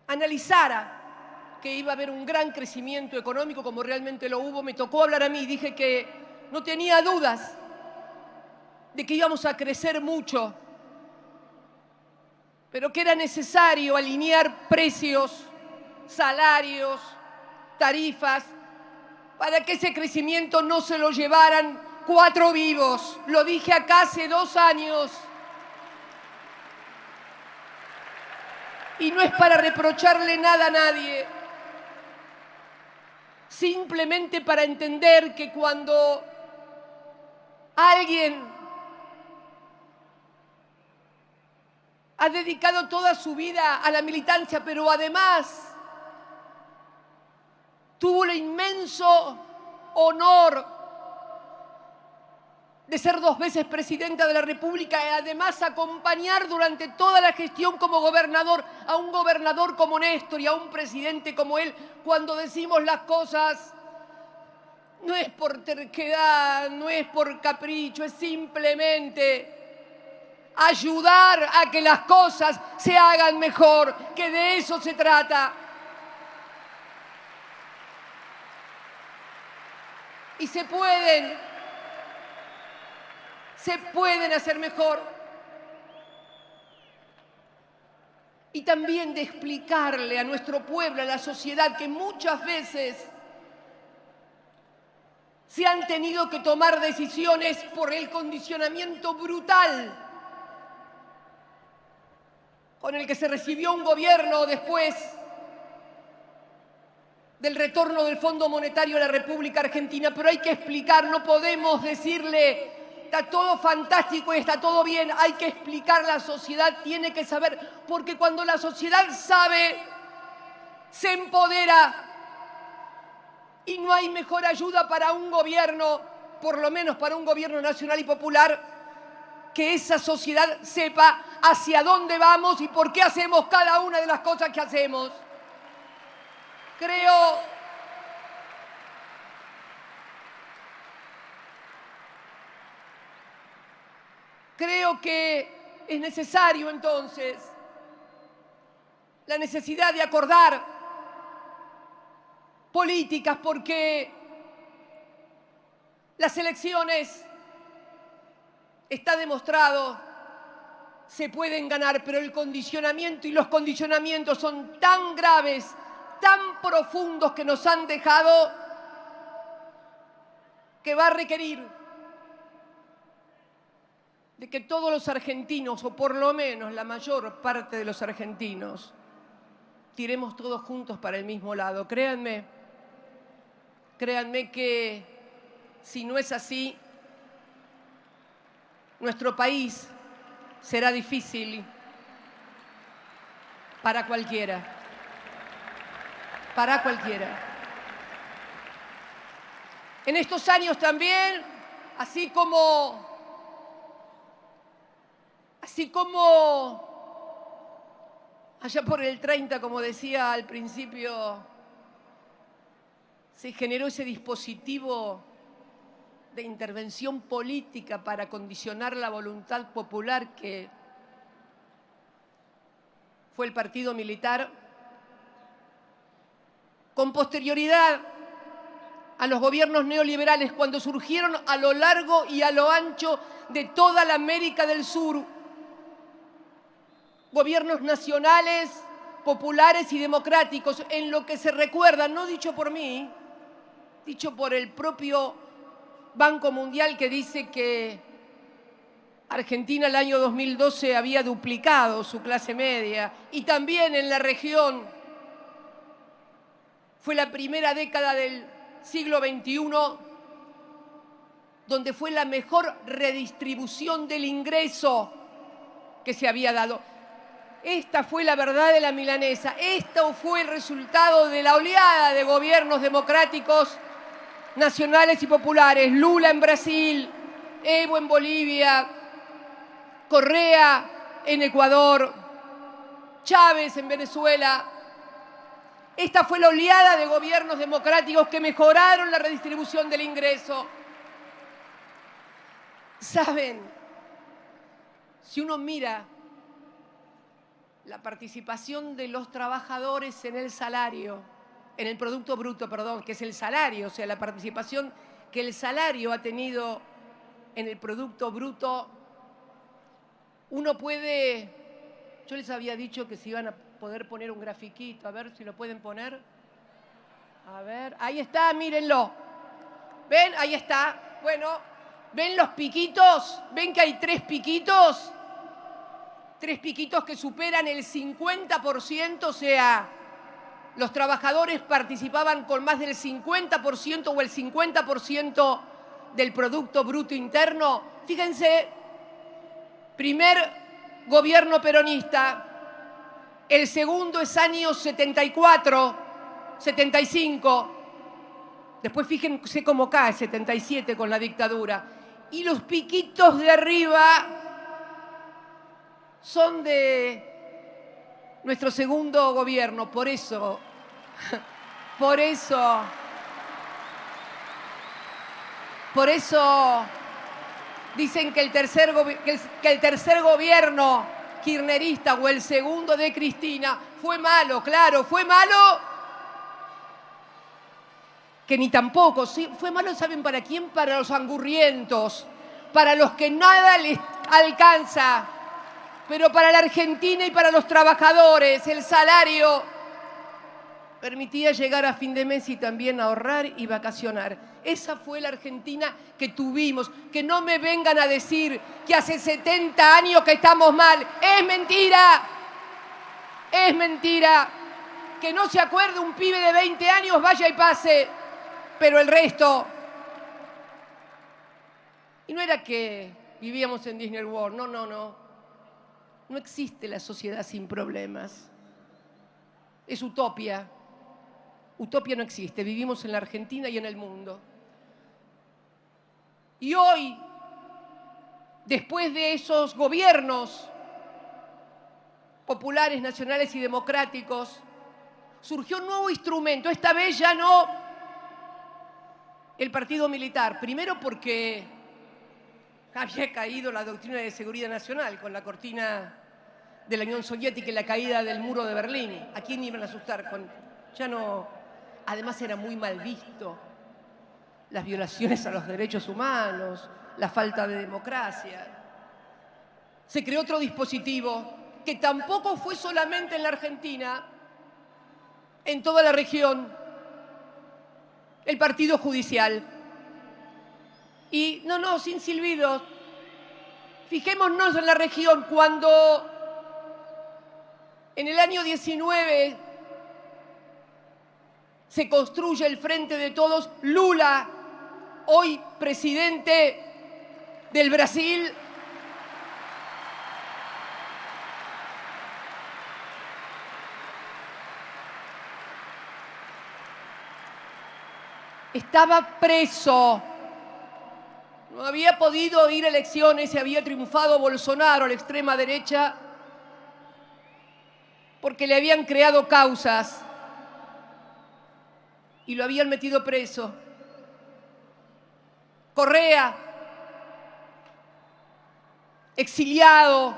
analizara que iba a haber un gran crecimiento económico, como realmente lo hubo, me tocó hablar a mí. Dije que no tenía dudas de que íbamos a crecer mucho, pero que era necesario alinear precios, salarios, tarifas, para que ese crecimiento no se lo llevaran 4 vivos. Lo dije acá hace 2 años. Y no es para reprocharle nada a nadie, simplemente para entender que cuando alguien ha dedicado toda su vida a la militancia, pero además tuvo el inmenso honor de ser 2 veces presidenta de la República y además acompañar durante toda la gestión como gobernador a un gobernador como Néstor y a un presidente como él, cuando decimos las cosas no es por terquedad, no es por capricho, es simplemente ayudar a que las cosas se hagan mejor, que de eso se trata. Y se pueden hacer mejor. Y también de explicarle a nuestro pueblo, a la sociedad, que muchas veces se han tenido que tomar decisiones por el condicionamiento brutal con el que se recibió un gobierno después del retorno del Fondo Monetario a la República Argentina. Pero hay que explicar, no podemos decirle está todo fantástico y está todo bien, hay que explicar, la sociedad tiene que saber, porque cuando la sociedad sabe, se empodera y no hay mejor ayuda para un gobierno, por lo menos para un gobierno nacional y popular, que esa sociedad sepa hacia dónde vamos y por qué hacemos cada una de las cosas que hacemos. Creo que es necesario entonces la necesidad de acordar políticas, porque las elecciones, está demostrado, se pueden ganar, pero el condicionamiento y los condicionamientos son tan graves, tan profundos que nos han dejado, que va a requerir de que todos los argentinos, o por lo menos la mayor parte de los argentinos, tiremos todos juntos para el mismo lado. Créanme que si no es así, nuestro país será difícil para cualquiera. Para cualquiera. En estos años también, así como allá por el 30, como decía al principio, se generó ese dispositivo de intervención política para condicionar la voluntad popular que fue el partido militar, con posterioridad a los gobiernos neoliberales, cuando surgieron a lo largo y a lo ancho de toda la América del Sur, gobiernos nacionales, populares y democráticos, en lo que se recuerda, no dicho por mí, dicho por el propio Banco Mundial, que dice que Argentina el año 2012 había duplicado su clase media, y también en la región Fue la primera década del siglo XXI donde fue la mejor redistribución del ingreso que se había dado. Esta fue la verdad de la milanesa. Esto fue el resultado de la oleada de gobiernos democráticos nacionales y populares. Lula en Brasil, Evo en Bolivia, Correa en Ecuador, Chávez en Venezuela. Esta fue la oleada de gobiernos democráticos que mejoraron la redistribución del ingreso. ¿Saben? Si uno mira la participación de los trabajadores en el salario, en el Producto Bruto, perdón, que es el salario, o sea, la participación que el salario ha tenido en el Producto Bruto, uno puede, yo les había dicho que se iban a poder poner un grafiquito, a ver si lo pueden poner. A ver, ahí está, mírenlo. ¿Ven? Ahí está. Bueno, ¿ven los piquitos? ¿Ven que hay tres piquitos? Tres piquitos que superan el 50%, o sea, los trabajadores participaban con más del 50% o el 50% del Producto Bruto Interno. Fíjense, primer gobierno peronista, el segundo es años 74, 75, después fíjense cómo cae, 77 con la dictadura. Y los piquitos de arriba son de nuestro segundo gobierno, por eso dicen que el tercer gobierno kirchnerista o el segundo de Cristina fue malo, claro, fue malo, que ni tampoco, sí, fue malo, ¿saben para quién? Para los angurrientos, para los que nada les alcanza, pero para la Argentina y para los trabajadores el salario permitía llegar a fin de mes y también ahorrar y vacacionar. Esa fue la Argentina que tuvimos. Que no me vengan a decir que hace 70 años que estamos mal. Es mentira. Es mentira. Que no se acuerde un pibe de 20 años, vaya y pase. Pero el resto... Y no era que vivíamos en Disney World. No, no, no. No existe la sociedad sin problemas. Es utopia. Utopia no existe. Vivimos en la Argentina y en el mundo. Y hoy, después de esos gobiernos populares, nacionales y democráticos, surgió un nuevo instrumento. Esta vez ya no el partido militar. Primero porque había caído la doctrina de seguridad nacional con la cortina de la Unión Soviética y la caída del muro de Berlín. ¿A quién iban a asustar? Ya no. Además era muy mal visto. Las violaciones a los derechos humanos, la falta de democracia. Se creó otro dispositivo que tampoco fue solamente en la Argentina, en toda la región, el partido judicial. Y no, sin silbidos, fijémonos en la región cuando en el año 19 se construye el Frente de Todos, Lula, hoy presidente del Brasil, estaba preso. No había podido ir a elecciones y había triunfado Bolsonaro, la extrema derecha, porque le habían creado causas y lo habían metido preso. Correa, exiliado,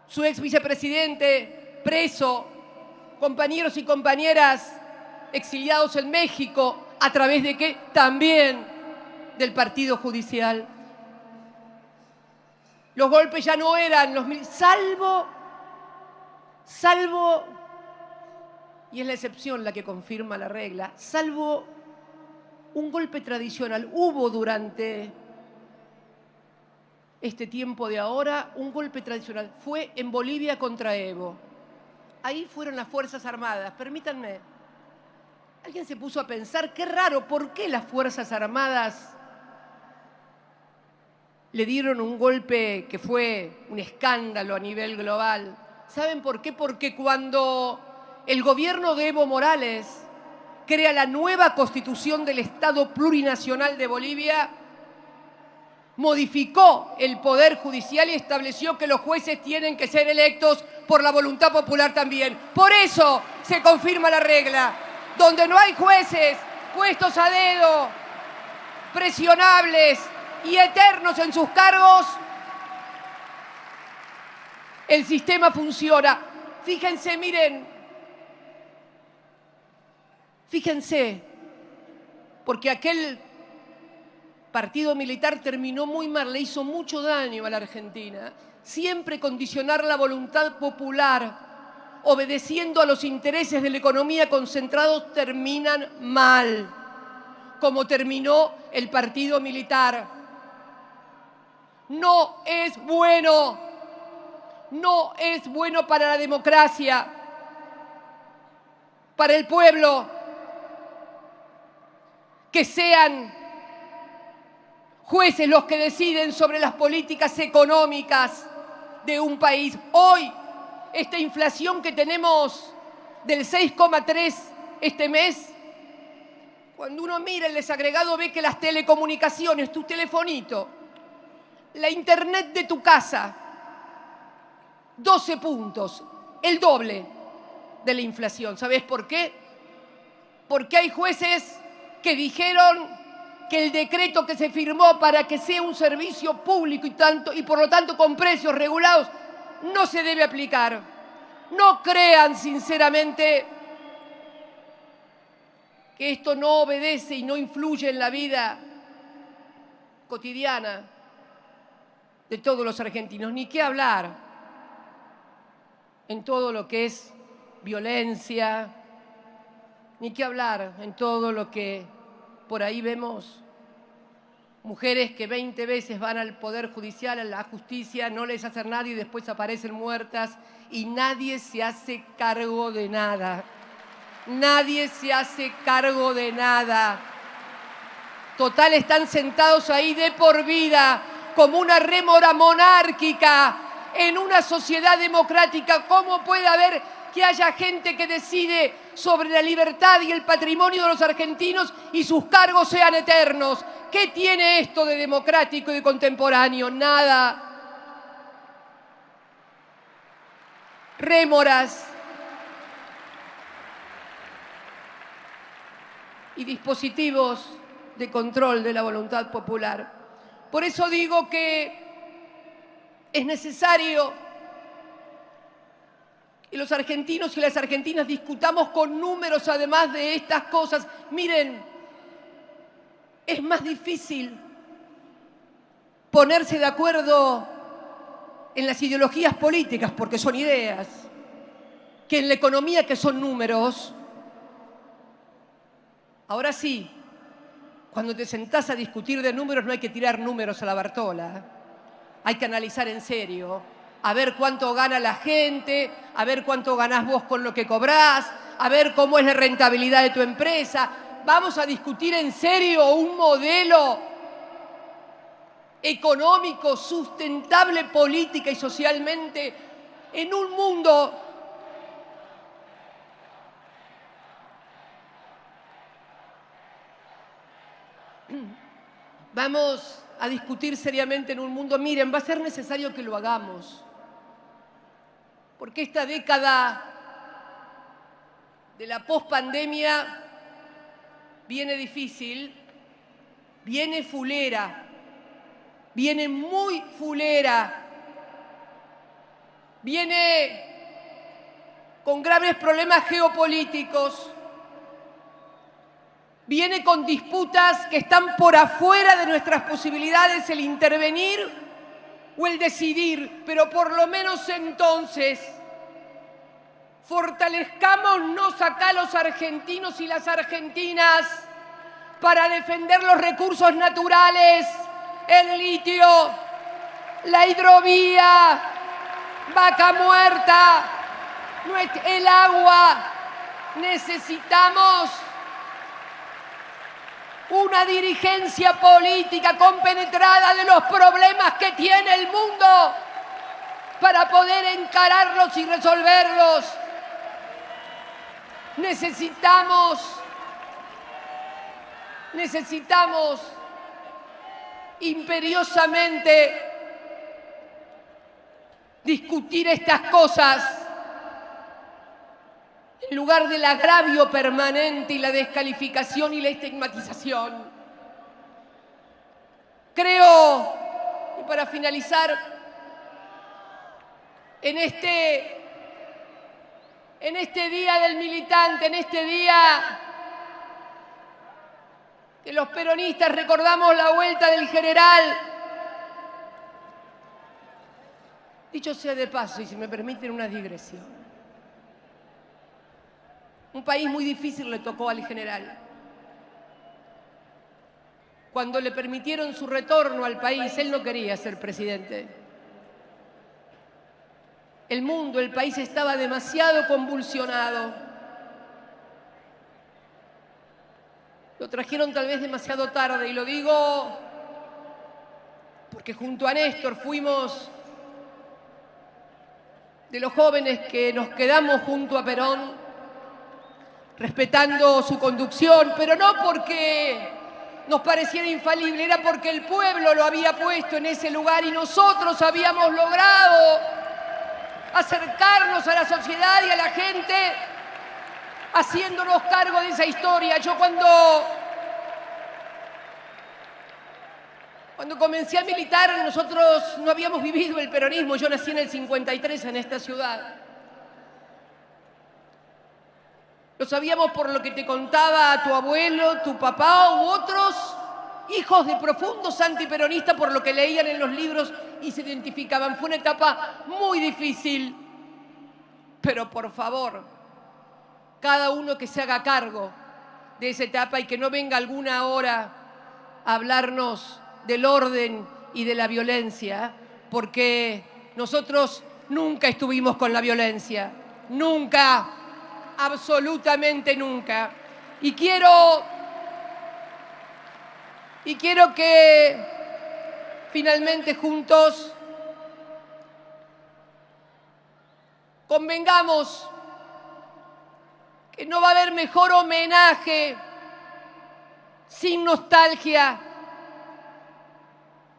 su ex vicepresidente preso, compañeros y compañeras exiliados en México, ¿a través de qué? También del partido judicial. Los golpes ya no eran los salvo, y es la excepción la que confirma la regla, salvo un golpe tradicional. Hubo durante este tiempo de ahora un golpe tradicional. Fue en Bolivia contra Evo. Ahí fueron las Fuerzas Armadas. Permítanme. ¿Alguien se puso a pensar qué raro, por qué las Fuerzas Armadas le dieron un golpe que fue un escándalo a nivel global? ¿Saben por qué? Porque cuando el gobierno de Evo Morales crea la nueva constitución del Estado Plurinacional de Bolivia, modificó el Poder Judicial y estableció que los jueces tienen que ser electos por la voluntad popular también. Por eso se confirma la regla. Donde no hay jueces puestos a dedo, presionables y eternos en sus cargos, el sistema funciona. Fíjense, miren, fíjense, porque aquel partido militar terminó muy mal, le hizo mucho daño a la Argentina. Siempre condicionar la voluntad popular, obedeciendo a los intereses de la economía concentrados, terminan mal, como terminó el partido militar. No es bueno, no es bueno para la democracia, para el pueblo, que sean jueces los que deciden sobre las políticas económicas de un país. Hoy, esta inflación que tenemos del 6,3 este mes, cuando uno mira el desagregado ve que las telecomunicaciones, tu telefonito, la internet de tu casa, 12 puntos, el doble de la inflación. ¿Sabés por qué? Porque hay jueces que dijeron que el decreto que se firmó para que sea un servicio público y por lo tanto con precios regulados no se debe aplicar. No crean sinceramente que esto no obedece y no influye en la vida cotidiana de todos los argentinos. Ni qué hablar en todo lo que es violencia, ni qué hablar en todo lo que por ahí vemos. Mujeres que 20 veces van al Poder Judicial, a la justicia, no les hace nada y después aparecen muertas y nadie se hace cargo de nada. Nadie se hace cargo de nada. Total, están sentados ahí de por vida como una rémora monárquica en una sociedad democrática. ¿Cómo puede haber que haya gente que decide sobre la libertad y el patrimonio de los argentinos y sus cargos sean eternos? ¿Qué tiene esto de democrático y de contemporáneo? Nada. Rémoras y dispositivos de control de la voluntad popular. Por eso digo que es necesario que los argentinos y las argentinas discutamos con números además de estas cosas. Miren, es más difícil ponerse de acuerdo en las ideologías políticas, porque son ideas, que en la economía, que son números. Ahora sí, cuando te sentás a discutir de números no hay que tirar números a la Bartola. Hay que analizar en serio, a ver cuánto gana la gente, a ver cuánto ganás vos con lo que cobrás, a ver cómo es la rentabilidad de tu empresa. Vamos a discutir en serio un modelo económico, sustentable política y socialmente en un mundo vamos a discutir seriamente en un mundo. Miren, va a ser necesario que lo hagamos, porque esta década de la pospandemia viene difícil, viene fulera, viene muy fulera, viene con graves problemas geopolíticos, viene con disputas que están por afuera de nuestras posibilidades, el intervenir o el decidir, pero por lo menos entonces fortalezcámonos acá los argentinos y las argentinas para defender los recursos naturales, el litio, la hidrovía, Vaca Muerta, el agua. Necesitamos una dirigencia política compenetrada de los problemas que tiene el mundo para poder encararlos y resolverlos. Necesitamos imperiosamente discutir estas cosas en lugar del agravio permanente y la descalificación y la estigmatización. Creo, y para finalizar, en este Día del Militante, en este día que los peronistas recordamos la vuelta del general. Dicho sea de paso, y si me permiten una digresión, un país muy difícil le tocó al general. Cuando le permitieron su retorno al país, él no quería ser presidente. El mundo, el país estaba demasiado convulsionado. Lo trajeron tal vez demasiado tarde, y lo digo porque junto a Néstor fuimos de los jóvenes que nos quedamos junto a Perón, respetando su conducción, pero no porque nos pareciera infalible, era porque el pueblo lo había puesto en ese lugar y nosotros habíamos logrado acercarnos a la sociedad y a la gente haciéndonos cargo de esa historia. Yo cuando comencé a militar, nosotros no habíamos vivido el peronismo. Yo nací en el 53 en esta ciudad. Lo sabíamos por lo que te contaba tu abuelo, tu papá u otros hijos de profundos antiperonistas, por lo que leían en los libros y se identificaban. Fue una etapa muy difícil, pero por favor, cada uno que se haga cargo de esa etapa y que no venga alguna hora a hablarnos del orden y de la violencia, porque nosotros nunca estuvimos con la violencia, nunca, absolutamente nunca. Y quiero que finalmente juntos convengamos que no va a haber mejor homenaje sin nostalgia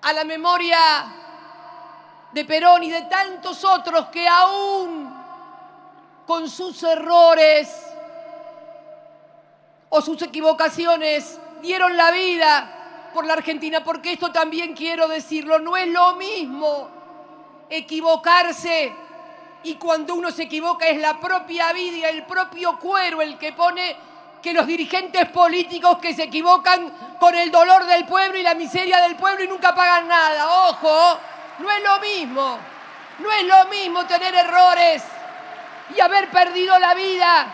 a la memoria de Perón y de tantos otros que aún con sus errores o sus equivocaciones dieron la vida por la Argentina, porque esto también quiero decirlo, no es lo mismo equivocarse, y cuando uno se equivoca es la propia vida y el propio cuero el que pone, que los dirigentes políticos que se equivocan con el dolor del pueblo y la miseria del pueblo y nunca pagan nada. Ojo, no es lo mismo, no es lo mismo tener errores y haber perdido la vida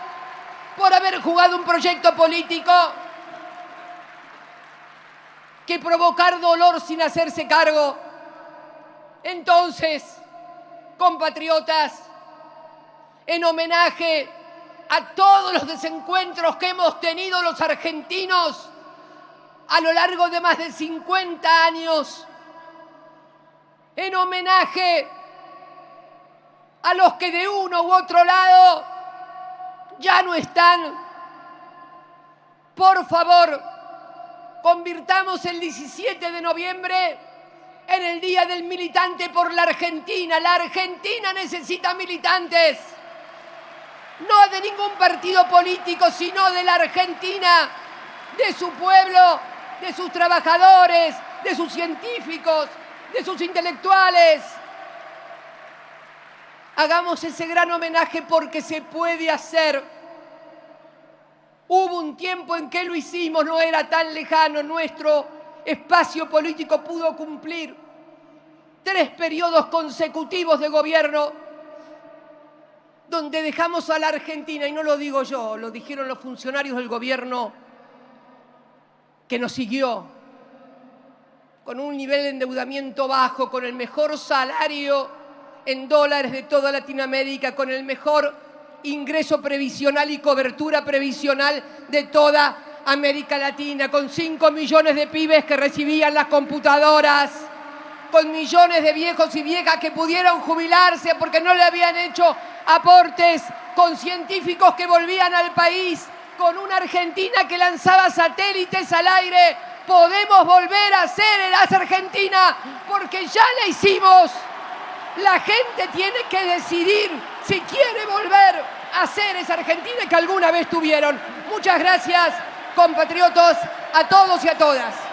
por haber jugado un proyecto político que provocar dolor sin hacerse cargo. Entonces, compatriotas, en homenaje a todos los desencuentros que hemos tenido los argentinos a lo largo de más de 50 años, en homenaje a los que de uno u otro lado ya no están, por favor, convirtamos el 17 de noviembre en el Día del Militante por la Argentina. La Argentina necesita militantes, no de ningún partido político, sino de la Argentina, de su pueblo, de sus trabajadores, de sus científicos, de sus intelectuales. Hagamos ese gran homenaje porque se puede hacer. Hubo un tiempo en que lo hicimos, no era tan lejano. Nuestro espacio político pudo cumplir 3 periodos consecutivos de gobierno donde dejamos a la Argentina, y no lo digo yo, lo dijeron los funcionarios del gobierno que nos siguió, con un nivel de endeudamiento bajo, con el mejor salario en dólares de toda Latinoamérica, con el mejor ingreso previsional y cobertura previsional de toda América Latina, con 5 millones de pibes que recibían las computadoras, con millones de viejos y viejas que pudieron jubilarse porque no le habían hecho aportes, con científicos que volvían al país, con una Argentina que lanzaba satélites al aire. Podemos volver a ser la Argentina porque ya la hicimos. La gente tiene que decidir si quiere volver a ser esa Argentina que alguna vez tuvieron. Muchas gracias, compatriotas, a todos y a todas.